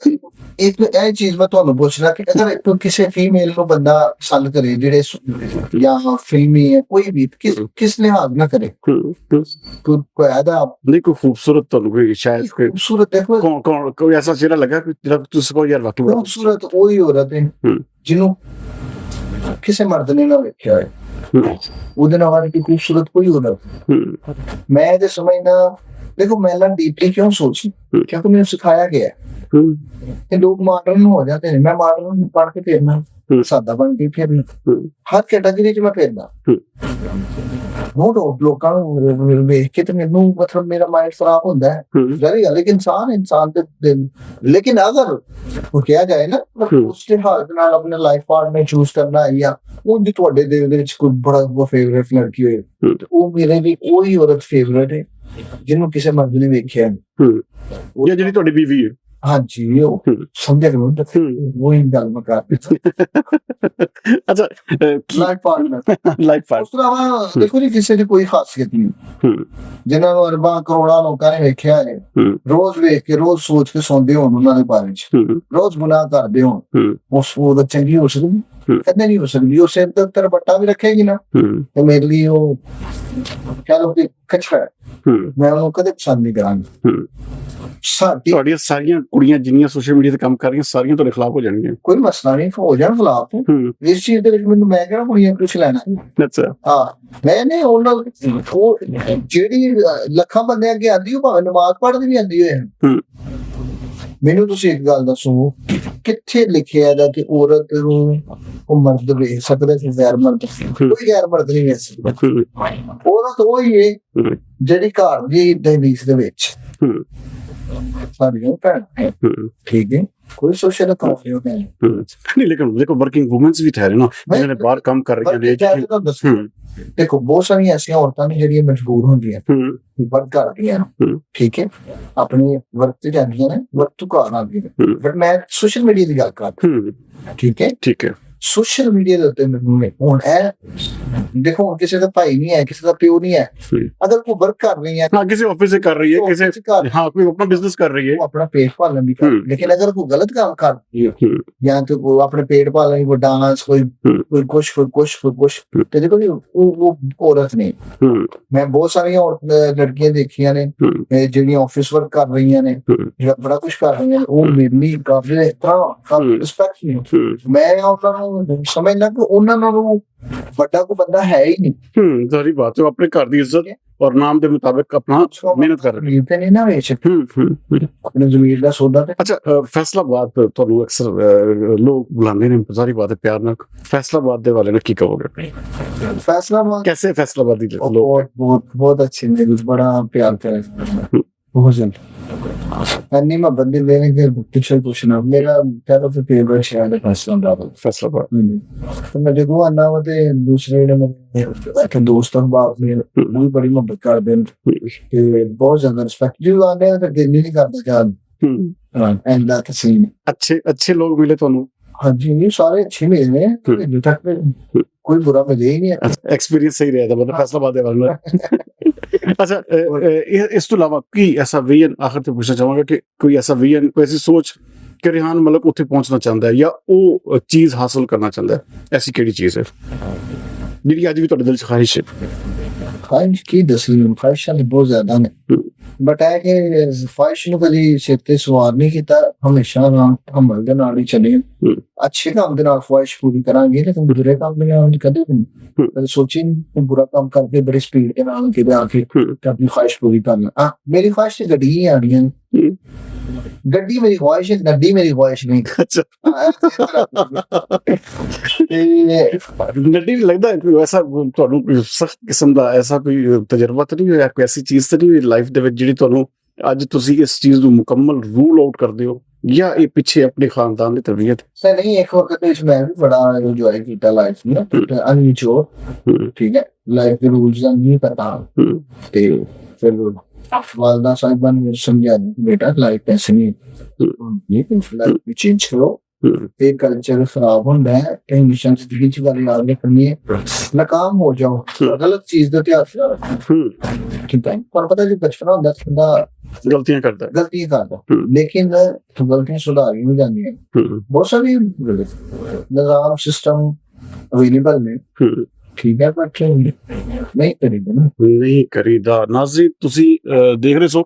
Speaker 2: ਇੱਕ ਇਹ ਚੀਜ਼ ਮੈਂ ਤੁਹਾਨੂੰ ਪੁੱਛਣਾ ਕਿ ਅਗਰ ਕਿਸੇ ਫੀਮੇਲ ਨੂੰ ਬੰਦਾ ਪਸੰਦ ਕਰੇ ਜਿਹੜੇ ਜਾਂ ਫਿਲਮੀ ਹੈ ਕੋਈ ਵੀ, ਕਿਸ ਲਿਹਾਜ਼ ਨਾ ਕਰੇ, ਕੋਈ ਆਦਾ
Speaker 1: ਨਹੀਂ ਕੋਈ ਖੂਬਸੂਰਤ ਤੁਹਾਨੂੰ ਕੋਈ ਸ਼ਾਇਦ
Speaker 2: ਖੂਬਸੂਰਤ ਦੇਖੋ,
Speaker 1: ਕੌਣ ਕੋਈ ਐਸਾ ਚਿਹਰਾ ਲੱਗਾ ਕਿ ਜਿਹੜਾ ਤੁਸੀਂ ਕਹੋ ਯਾਰ ਵਾਕਈ
Speaker 2: ਖੂਬਸੂਰਤ ਉਹੀ ਔਰਤ ਹੈ ਜਿਹਨੂੰ ਕਿਸੇ ਮਰਦ ਨੇ ਨਾ ਵੇਖਿਆ ਹੈ, ਉਹਦੇ ਨਾਲ ਦੀ ਖੂਬਸੂਰਤ ਕੋਈ ਔਰਤ। ਮੈਂ ਤੇ ਸਮਝਦਾ ਦੇਖੋ ਮੈਂ ਡੀਪਲੀ ਕਿਉਂ ਸੋਚੀ, ਕਿਉਂਕਿ ਮੈਨੂੰ ਸਿਖਾਇਆ ਗਿਆ ਤੇ ਲੋਕ ਮਾਡਰਨ ਹੋ ਜਾਂਦੇ ਨੇ। ਮੈਂ ਮਾਡਰਨ ਪੜ੍ਹ ਕੇ ਫੇਰਨਾ, ਸਾਦਾ ਬਣ ਕੇ ਫੇਰਨਾ, ਹਰ ਕੈਟਾਗਰੀ 'ਚ ਮੈਂ ਫੇਰਨਾ। ਬਹੁਤ ਲੋਕਾਂ ਨੂੰ ਵੇਖ ਕੇ ਤੇ ਮੈਨੂੰ ਮਤਲਬ ਮੇਰਾ ਮਾਈਂਡ ਖਰਾਬ ਹੁੰਦਾ ਹੈ। ਲੇਕਿਨ ਇਨਸਾਨ ਦੇ ਲੇਕਿਨ ਅਗਰ ਉਹ ਕਿਹਾ ਜਾਏ ਨਾ ਉਸ ਦੇ ਹਾਲ ਨਾਲ ਆਪਣੇ ਲਾਈਫ ਪਾਰਟਨਰ ਚੂਜ਼ ਕਰਨਾ ਹੈ ਜਾਂ ਉਹਦੀ ਤੁਹਾਡੇ ਦਿਲ ਦੇ ਵਿੱਚ ਕੋਈ ਬੜਾ ਫੇਵਰੇਟ ਲੜਕੀ ਹੋਏ, ਉਹ ਮੇਰੇ ਲਈ ਉਹੀ ਔਰਤ ਫੇਵਰੇਟ ਹੈ ਜਿਹਨੂੰ ਕਿਸੇ ਮਰਦ ਨੇ ਵੇਖਿਆ
Speaker 1: ਉਹ ਜਿਹੜੀ ਤੁਹਾਡੀ ਬੀਵੀ ਹੈ।
Speaker 2: ਹਾਂਜੀ ਉਹ ਸਮਝਿਆ ਕਰੋ ਉਹੀ ਗੱਲ ਮੈਂ ਕਰ
Speaker 1: ਅੱਛਾ
Speaker 2: ਲਾਈਫ ਪਾਰਟਨਰ
Speaker 1: ਉਸ
Speaker 2: ਤਰ੍ਹਾਂ ਦੇਖੋ ਜੀ ਕਿਸੇ ਦੀ ਕੋਈ ਖਾਸੀਅਤ ਨਹੀਂ, ਜਿਨ੍ਹਾਂ ਨੂੰ ਅਰਬਾਂ ਕਰੋੜਾਂ ਲੋਕਾਂ ਨੇ ਵੇਖਿਆ ਹੈ, ਰੋਜ਼ ਵੇਖ ਕੇ ਰੋਜ਼ ਸੋਚ ਕੇ ਸੌਂਦੇ ਹੋਣ ਉਹਨਾਂ ਦੇ ਬਾਰੇ 'ਚ, ਰੋਜ਼ ਗੁਨਾਹ ਕਰਦੇ ਹੋਣ, ਉਸ ਉਹਦਾ ਚੰਗੀ ਹੋ ਸਕਦੀ ਕਦੇ ਨਹੀਂ ਹੋ ਸਕਦੀ। ਉਹ ਸਿਰ ਦੇ ਉੱਤੇ ਬੱਟਾ ਵੀ ਰੱਖੇਗੀ ਨਾ ਤੇ ਮੇਰੇ ਲਈ ਉਹ ਕਹਿ ਲਓ ਕਿ ਕਚਰਾ ਹੈ, ਮੈਂ ਉਹਨੂੰ ਕਦੇ ਪਸੰਦ ਨਹੀਂ ਕਰਾਂਗਾ।
Speaker 1: ਤੁਹਾਡੀਆਂ ਸਾਰੀਆਂ ਕੁੜੀਆਂ ਜਿੰਨੀਆਂ ਸੋਸ਼ਲ ਮੀਡੀਆ ਤੇ ਕੰਮ ਕਰ ਰਹੀਆਂ ਸਾਰੀਆਂ ਤੁਹਾਡੇ ਖਿਲਾਫ ਹੋ ਜਾਣਗੀਆਂ?
Speaker 2: ਕੋਈ ਮਸਲਾ ਨਹੀਂ, ਹੋ ਜਾਣ ਖਿਲਾਫ। ਇਸ ਚੀਜ਼ ਦੇ ਵਿੱਚ ਮੈਨੂੰ ਮੈਂ ਕਿਹੜਾ ਕੁੜੀਆਂ ਕੁਛ ਲੈਣਾ।
Speaker 1: ਅੱਛਾ
Speaker 2: ਹਾਂ ਮੈਂ ਉਹਨਾਂ ਉਹ ਜਿਹੜੀ ਲੱਖਾਂ ਬੰਦੇ ਅੱਗੇ ਆਂਦੀ ਉਹ ਭਾਵੇਂ ਨਮਾਜ਼ ਪੜ੍ਹਦੀ ਵੀ ਆਂਦੀ ਹੋਏ। ਮੈਨੂੰ ਤੁਸੀਂ ਇੱਕ ਗੱਲ ਦੱਸੋ ਕਿੱਥੇ ਲਿਖਿਆ ਦਾ ਕਿ ਔਰਤ ਨੂੰ ਉਹ ਮਰਦ ਵੇਖ ਸਕਦਾ ਕਿ ਗੈਰ ਮਰਦ? ਕੋਈ ਗੈਰ ਮਰਦ ਨਹੀਂ ਵੇਖ ਸਕਦਾ। ਔਰਤ ਉਹ ਹੀ ਹੈ ਜਿਹੜੀ ਘਰ ਦੀ ਦਹਲੀਜ਼ ਦੇ ਵਿੱਚ ਸਾਰੀਆਂ ਭੈਣ ਠੀਕ ਹੈ, ਕੋਈ ਸੋਸ਼ਲ ਕਾਫੀ
Speaker 1: ਨਹੀਂ। ਲੇਕਿਨ ਦੇਖੋ ਵਰਕਿੰਗ ਵੂਮਨਸ ਵੀ ਠਹਿਰੇ ਨਾ ਜਿਹੜੇ ਬਾਹਰ ਕੰਮ ਕਰ ਰਹੀਆਂ ਨੇ।
Speaker 2: ਦੇਖੋ ਬਹੁਤ ਸਾਰੀਆਂ ਐਸੀਆਂ ਔਰਤਾਂ ਨੇ ਜਿਹੜੀਆਂ ਮਜਬੂਰ ਹੁੰਦੀਆਂ ਵਰਕ ਕਰਦੀਆਂ ਠੀਕ ਹੈ, ਆਪਣੇ ਵਰਕ ਤੇ ਜਾਂਦੀਆਂ ਨੇ, ਵਰਕ ਤੋਂ ਘਰ ਆਉਂਦੀਆਂ ਨੇ। ਬਟ ਮੈਂ ਸੋਸ਼ਲ ਮੀਡੀਆ ਦੀ ਗੱਲ ਕਰਦਾ ਠੀਕ ਹੈ। ਸੋਸ਼ਲ ਮੀਡੀਆ ਦੇ ਉੱਤੇ ਮੈਨੂੰ ਹੁਣ ਇਹ ਦੇਖੋ ਕਿਸੇ ਦਾ ਭਾਈ ਨਹੀਂ ਹੈ, ਕਿਸੇ ਦਾ ਪਿਓ ਨਹੀਂ ਹੈ, ਅਗਰ ਕੋਈ ਵਰਕ ਕਰ ਰਹੀ ਹੈ
Speaker 1: ਕਿਸੇ ਆਫਿਸ से कर रही है, किसी कोई अपना बिजनेस कर रही है,
Speaker 2: अपना पेट पालन भी कर, लेकिन अगर कोई गलत काम कर रही है या तो वो अपने पेट पालन कोई डांस कोई कुछ तो देखो वो औरत नहीं। मैं बहुत सारी लड़कियां देखियां ने ਜਿਹੜੀਆਂ ਆਫਿਸ ਵਰਕ ਕਰ ਰਹੀਆਂ ਨੇ, ਜਿਹੜਾ ਬੜਾ ਕੁਝ ਕਰ ਰਹੀਆਂ ਨੇ, ਉਹ ਮੇਰੇ ਲਈ ਕਾਬਿਲ ਇਹਤਰਾਮ ਰਿਸਪੈਕਟ ਨੇ। ਮੈਂ ਉਹਨਾਂ ਨੂੰ ਸਮਝਦਾ ਕਿ ਉਹਨਾਂ ਨੂੰ ਵੱਡਾ ਕੋਈ ਬੰਦਾ ਹੈ ਹੀ ਨਹੀਂ।
Speaker 1: ਸਾਰੀ ਬਾਤ ਹੈ ਆਪਣੇ ਘਰ ਦੀ ਇੱਜ਼ਤ ਔਰ ਨਾਮ ਦੇ ਮੁਤਾਬਿਕ ਆਪਣਾ ਮਿਹਨਤ ਕਰ ਰਹੇ
Speaker 2: ਤੇ ਨਹੀਂ ਨਾ ਵੇਚ ਆਪਣੇ ਜ਼ਮੀਰ ਦਾ ਸੌਦਾ ਤੇ।
Speaker 1: ਅੱਛਾ ਫੈਸਲਾਬਾਦ ਤੁਹਾਨੂੰ ਅਕਸਰ ਲੋਕ ਬੁਲਾਉਂਦੇ ਨੇ, ਸਾਰੀ ਬਾਤ ਹੈ ਪਿਆਰ ਨਾਲ। ਫੈਸਲਾਬਾਦ ਦੇ ਬਾਰੇ ਕੀ ਕਹੋਗੇ?
Speaker 2: फैसलाबाद
Speaker 1: कैसे फैसलाबादी लोग?
Speaker 2: बहुत अच्छे ने, बड़ा प्यार करे बहुत ज्यादा। नहीं मैं बंदे लेने के पीछे पूछना मेरा क्या तो फेवरेट शहर है फैसलाबाद। तो मैं देखो आना वो ते दूसरे ने मेरे दोस्त बाप ने भी बड़ी मोहब्बत कर देन कि बहुत ज्यादा रिस्पेक्ट जो आने तो दिल नहीं करता जान। एंड दैट सीन अच्छे
Speaker 1: लोग मिले ਤੁਹਾਨੂੰ?
Speaker 2: हाँ जी ये सारे अच्छे मिले हैं तक ਕੋਈ ਬੁਰਾ ਮਿਲਿਆ ਹੀ ਨਹੀਂ ਹੈ।
Speaker 1: ਐਕਸਪੀਰੀਅੰਸ ਸਹੀ ਰਿਹਾ ਤਾਂ ਮਤਲਬ ਫੈਸਲਾਬਾਦ ਦੇ ਵਾਲਾ ਅੱਛਾ ਇਸ ਤੋਂ ਇਲਾਵਾ ਕੀ ਐਸਾ ਵਿਜ਼ਨ ਆਖਰ ਤੇ ਪੁੱਛਣਾ ਚਾਹਾਂਗਾ ਕਿ ਕੋਈ ਐਸਾ ਵਿਜ਼ਨ ਕੋਈ ਐਸੀ ਸੋਚ ਕਿ ਰਿਹਾਨ ਮਲਕ ਉੱਥੇ ਪਹੁੰਚਣਾ ਚਾਹੁੰਦਾ ਹੈ ਜਾਂ ਉਹ ਚੀਜ਼ ਹਾਸਲ ਕਰਨਾ ਚਾਹੁੰਦਾ ਹੈ, ਐਸੀ ਕਿਹੜੀ ਚੀਜ਼ ਹੈ ਜਿਹੜੀ ਅੱਜ ਵੀ ਤੁਹਾਡੇ ਦਿਲ 'ਚ ਖਾਹਿਸ਼ ਹੈ?
Speaker 2: ਖਾਹਿਸ਼ ਕੀ ਦੱਸੀ, ਖਾਹਿਸ਼ਾਂ ਤਾਂ ਬਹੁਤ ਜ਼ਿਆਦਾ ਨੇ, ਬਟ ਹੈ ਕਿ ਖਾਹਿਸ਼ ਨੂੰ ਕਦੀ ਸਿਰ ਤੇ ਸਵਾਰ ਨਹੀਂ ਕੀਤਾ, ਹਮੇਸ਼ਾ ਹੰਬਲ ਦੇ ਨਾਲ ਹੀ ਚੱਲੇ। ਅੱਛੇ ਕੰਮ ਦੇ ਨਾਲ ਖਾਹਿਸ਼ ਪੂਰੀ ਕਰਾਂਗੇ, ਲੇਕਿਨ ਬੁਰੇ ਕੰਮ ਦੇ ਨਾਲ ਕਦੇ ਨਹੀਂ ਸੋਚੀ ਬੁਰਾ ਕੰਮ ਕਰਕੇ ਬੜੀ ਸਪੀਡ ਦੇ ਨਾਲ ਕਿਤੇ ਆ ਕੇ ਆਪਣੀ ਖਾਹਿਸ਼ ਪੂਰੀ ਕਰਨਾ। ਮੇਰੀ ਖਾਹਿਸ਼ ਤੇ ਗੱਡੀ ਹੀ ਆ ਰਹੀਆਂ, ਗੱਡੀ ਮੇਰੀ ਖਾਹਿਸ਼ ਹੈ, ਗੱਡੀ ਮੇਰੀ ਖਾਹਿਸ਼ ਨਹੀਂ।
Speaker 1: ਅੱਛਾ ਗੱਡੀ ਲੱਗਦਾ ਐਸਾ ਤੁਹਾਨੂੰ ਕੋਈ ਸਖਤ ਕਿਸਮ ਦਾ ਐਸਾ ਕੋਈ ਤਜਰਬਾ ਤਾਂ ਨਹੀਂ ਹੋਇਆ, ਕੋਈ ਐਸੀ ਚੀਜ਼ ਤਾਂ ਨਹੀਂ ਹੋਈ ਲਾਈਫ ਦੇ ਵਿੱਚ ਜਿਹੜੀ ਤੁਹਾਨੂੰ ਅੱਜ ਤੁਸੀਂ ਇਸ ਚੀਜ਼ ਨੂੰ ਮੁਕੰਮਲ ਰੂਲ ਆਊਟ ਕਰਦੇ ਹੋ, ਜਾਂ ਇਹ ਪਿੱਛੇ ਆਪਣੇ ਖਾਨਦਾਨ ਦੀ ਤਰਬੀਅਤ?
Speaker 2: ਸਰ ਨਹੀਂ, ਇੱਕ ਵਕਤ ਵਿੱਚ ਮੈਂ ਵੀ ਬੜਾ ਇੰਜੋਏ ਕੀਤਾ ਲਾਈਫ ਨੂੰ, ਅਨਮੈਚੁਰ, ਠੀਕ ਹੈ, ਲਾਈਫ ਦੇ ਰੂਲਸ ਦਾ ਨਹੀਂ ਪਤਾ, ਤੇ ਫਿਰ ਵਾਲਦਾ ਸਾਹਿਬਾਂ ਨੇ ਸਮਝਾਇਆ ਬੇਟਾ ਲਾਈਫ ਐਸੇ ਨਹੀਂ, ਇਹ ਲਾਈਫ ਚੇਂਜ ਕਰੋ, ਤੇ ਕਲਚਰ ਖਰਾਬ ਹੁੰਦਾ ਹੈ, ਕਈ ਮਿਸ਼ਨ ਜ਼ਿੰਦਗੀ ਚ ਗੱਲ ਯਾਦ ਰੱਖਣੀ ਹੈ, ਨਾਕਾਮ ਹੋ ਜਾਓ ਗਲਤ ਚੀਜ਼ ਦਾ ਧਿਆਨ ਠੀਕ ਹੈ, ਪਰ ਪਤਾ ਜੀ ਬਚਪਨ ਹੁੰਦਾ ਬੰਦਾ
Speaker 1: ਗਲਤੀਆਂ ਕਰਦਾ,
Speaker 2: ਲੇਕਿਨ ਗਲਤੀਆਂ ਸੁਧਾਰੀ ਨਹੀਂ ਜਾਂਦੀਆਂ। ਬਹੁਤ ਸਾਰੀ ਨਿਜ਼ਾਮ ਸਿਸਟਮ ਅਵੇਲੇਬਲ ਨੇ, ਠੀਕ ਹੈ, ਪਰ ਨਹੀਂ ਕਰੀਦਾ। ਨਾਜ਼ਰੀਨ ਤੁਸੀਂ ਦੇਖ ਰਹੇ ਸੋ,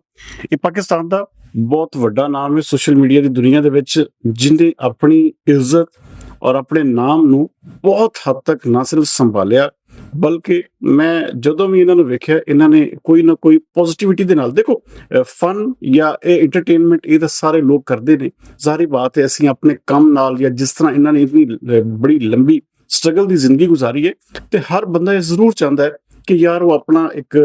Speaker 2: ਇਹ ਪਾਕਿਸਤਾਨ ਦਾ ਬਹੁਤ ਵੱਡਾ ਨਾਮ ਹੈ ਸੋਸ਼ਲ ਮੀਡੀਆ ਦੀ ਦੁਨੀਆ ਦੇ ਵਿੱਚ, ਜਿਹਨੇ ਆਪਣੀ ਇੱਜ਼ਤ ਔਰ ਆਪਣੇ ਨਾਮ ਨੂੰ ਬਹੁਤ ਹੱਦ ਤੱਕ ਨਾ ਸਿਰਫ ਸੰਭਾਲਿਆ, ਬਲਕਿ ਮੈਂ ਜਦੋਂ ਵੀ ਇਹਨਾਂ ਨੂੰ ਵੇਖਿਆ, ਇਹਨਾਂ ਨੇ ਕੋਈ ਨਾ ਕੋਈ ਪੋਜ਼ਿਟਿਵਿਟੀ ਦੇ ਨਾਲ, ਦੇਖੋ ਫਨ ਜਾਂ ਇਹ ਐਂਟਰਟੇਨਮੈਂਟ ਇਹ ਤਾਂ ਸਾਰੇ ਲੋਕ ਕਰਦੇ ਨੇ, ਜ਼ਾਹਰੀ ਬਾਤ ਹੈ ਅਸੀਂ ਆਪਣੇ ਕੰਮ ਨਾਲ ਜਾਂ ਜਿਸ ਤਰ੍ਹਾਂ ਇਹਨਾਂ ਨੇ ਇਤਨੀ ਬੜੀ ਲੰਬੀ ਸਟਰਗਲ ਦੀ ਜ਼ਿੰਦਗੀ ਗੁਜ਼ਾਰੀ ਹੈ, ਤੇ ਹਰ ਬੰਦਾ ਇਹ ਜ਼ਰੂਰ ਚਾਹੁੰਦਾ ਹੈ ਕਿ ਯਾਰ ਉਹ ਆਪਣਾ ਇੱਕ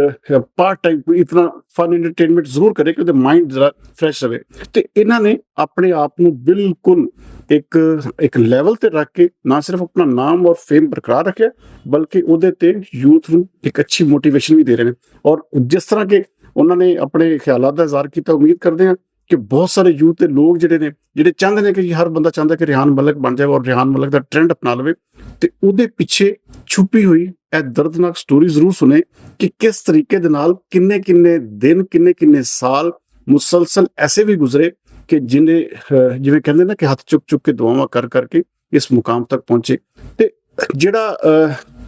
Speaker 2: ਪਾਰਟ ਟਾਈਮ ਕੋਈ ਇਤਨਾ ਫਨ ਐਂਟਰਟੇਨਮੈਂਟ ਜ਼ਰੂਰ ਕਰੇ ਕਿ ਉਹਦਾ ਮਾਈਂਡ ਜ਼ਰਾ ਫਰੈਸ਼ ਰਵੇ। ਤੇ ਇਹਨਾਂ ਨੇ ਆਪਣੇ ਆਪ ਨੂੰ ਬਿਲਕੁਲ ਇੱਕ ਲੈਵਲ ਤੇ ਰੱਖ ਕੇ ਨਾ ਸਿਰਫ ਆਪਣਾ ਨਾਮ ਔਰ ਫੇਮ ਬਰਕਰਾਰ ਰੱਖਿਆ, ਬਲਕਿ ਉਹਦੇ ਤੇ ਯੂਥ ਨੂੰ ਇੱਕ ਅੱਛੀ ਮੋਟੀਵੇਸ਼ਨ ਵੀ ਦੇ ਰਹੇ ਨੇ। ਔਰ ਜਿਸ ਤਰ੍ਹਾਂ ਕਿ ਉਹਨਾਂ ਨੇ ਆਪਣੇ ਖਿਆਲਾਂ ਦਾ ਇਜ਼ਹਾਰ ਕੀਤਾ, ਉਮੀਦ ਕਰਦੇ ਹਾਂ ਕਿ ਬਹੁਤ ਸਾਰੇ ਯੂਥ ਦੇ ਲੋਕ ਜਿਹੜੇ ਚਾਹੁੰਦੇ ਨੇ ਕਿ ਹਰ ਬੰਦਾ ਚਾਹੁੰਦਾ ਕਿ ਰਿਹਾਨ ਮਲਕ ਬਣ ਜਾਵੇ ਔਰ ਰਿਹਾਨ ਮਲਕ ਦਾ ਟ੍ਰੈਂਡ ਅਪਣਾ ਲਵੇ, ਤੇ ਉਹਦੇ ਪਿੱਛੇ ਛੁਪੀ ਹੋਈ ਇਹ ਦਰਦਨਾਕ ਸਟੋਰੀ ਜ਼ਰੂਰ ਸੁਣੇ ਕਿ ਕਿਸ ਤਰੀਕੇ ਦੇ ਨਾਲ ਕਿੰਨੇ ਦਿਨ ਕਿੰਨੇ ਸਾਲ ਮੁਸਲਸਲ ਐਸੇ ਵੀ ਗੁਜ਼ਰੇ ਕਿ ਜਿਵੇਂ ਕਹਿੰਦੇ ਨਾ ਕਿ ਹੱਥ ਚੁੱਕ ਕੇ ਦੁਆਵਾਂ ਕਰ ਕਰਕੇ ਇਸ ਮੁਕਾਮ ਤੱਕ ਪਹੁੰਚੇ। ਤੇ ਜਿਹੜਾ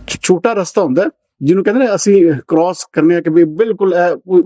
Speaker 2: ਛੋਟਾ ਰਸਤਾ ਹੁੰਦਾ ਜਿਹਨੂੰ ਕਹਿੰਦੇ ਨੇ ਅਸੀਂ ਕ੍ਰਾਸ ਕਰਨੇ ਆ ਕਿ ਵੀ ਬਿਲਕੁਲ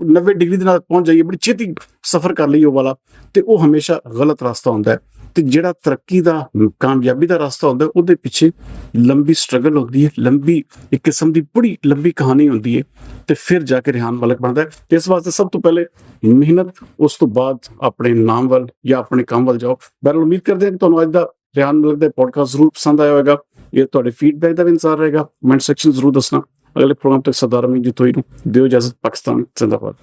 Speaker 2: 90 ਡਿਗਰੀ ਦੇ ਨਾਲ ਪਹੁੰਚ ਜਾਈਏ, ਬੜੀ ਛੇਤੀ ਸਫ਼ਰ ਕਰ ਲਈਏ ਉਹ ਵਾਲਾ, ਤੇ ਉਹ ਹਮੇਸ਼ਾ ਗਲਤ ਰਸਤਾ ਹੁੰਦਾ ਹੈ। ਤੇ ਜਿਹੜਾ ਤਰੱਕੀ ਦਾ ਕਾਮਯਾਬੀ ਦਾ ਰਸਤਾ ਹੁੰਦਾ ਉਹਦੇ ਪਿੱਛੇ ਲੰਬੀ ਸਟਰਗਲ ਹੁੰਦੀ ਹੈ, ਲੰਬੀ ਇੱਕ ਕਿਸਮ ਦੀ ਬੜੀ ਲੰਬੀ ਕਹਾਣੀ ਹੁੰਦੀ ਹੈ, ਤੇ ਫਿਰ ਜਾ ਕੇ ਰਿਹਾਨ ਮਲਕ ਬਣਦਾ ਹੈ। ਤੇ ਇਸ ਵਾਸਤੇ ਸਭ ਤੋਂ ਪਹਿਲੇ ਮਿਹਨਤ, ਉਸ ਤੋਂ ਬਾਅਦ ਆਪਣੇ ਨਾਮ ਵੱਲ ਜਾਂ ਆਪਣੇ ਕੰਮ ਵੱਲ ਜਾਓ। ਬਹਿਰਹਾਲ ਉਮੀਦ ਕਰਦੇ ਹਾਂ ਕਿ ਤੁਹਾਨੂੰ ਅੱਜ ਦਾ ਰਿਹਾਨ ਮਲਕ ਦਾ ਪੋਡਕਾਸਟ ਜ਼ਰੂਰ ਪਸੰਦ ਆਇਆ ਹੋਵੇਗਾ। ਇਹ ਤੁਹਾਡੇ ਫੀਡਬੈਕ ਦਾ ਵੀ ਇੰਤਜ਼ਾਰ ਰਹੇਗਾ, ਕਮੈਂਟ ਸੈਕਸ਼ਨ ਜ਼ਰੂਰ ਦੱਸਣਾ। ਅਗਲੇ ਪ੍ਰੋਗਰਾਮ ਤੱਕ ਸਰਦਾਰ ਅਮੀਨ ਜਤੋਈ ਨੂੰ ਦਿਓ ਇਜਾਜ਼ਤ। ਪਾਕਿਸਤਾਨ ਜ਼ਿੰਦਾਬਾਦ।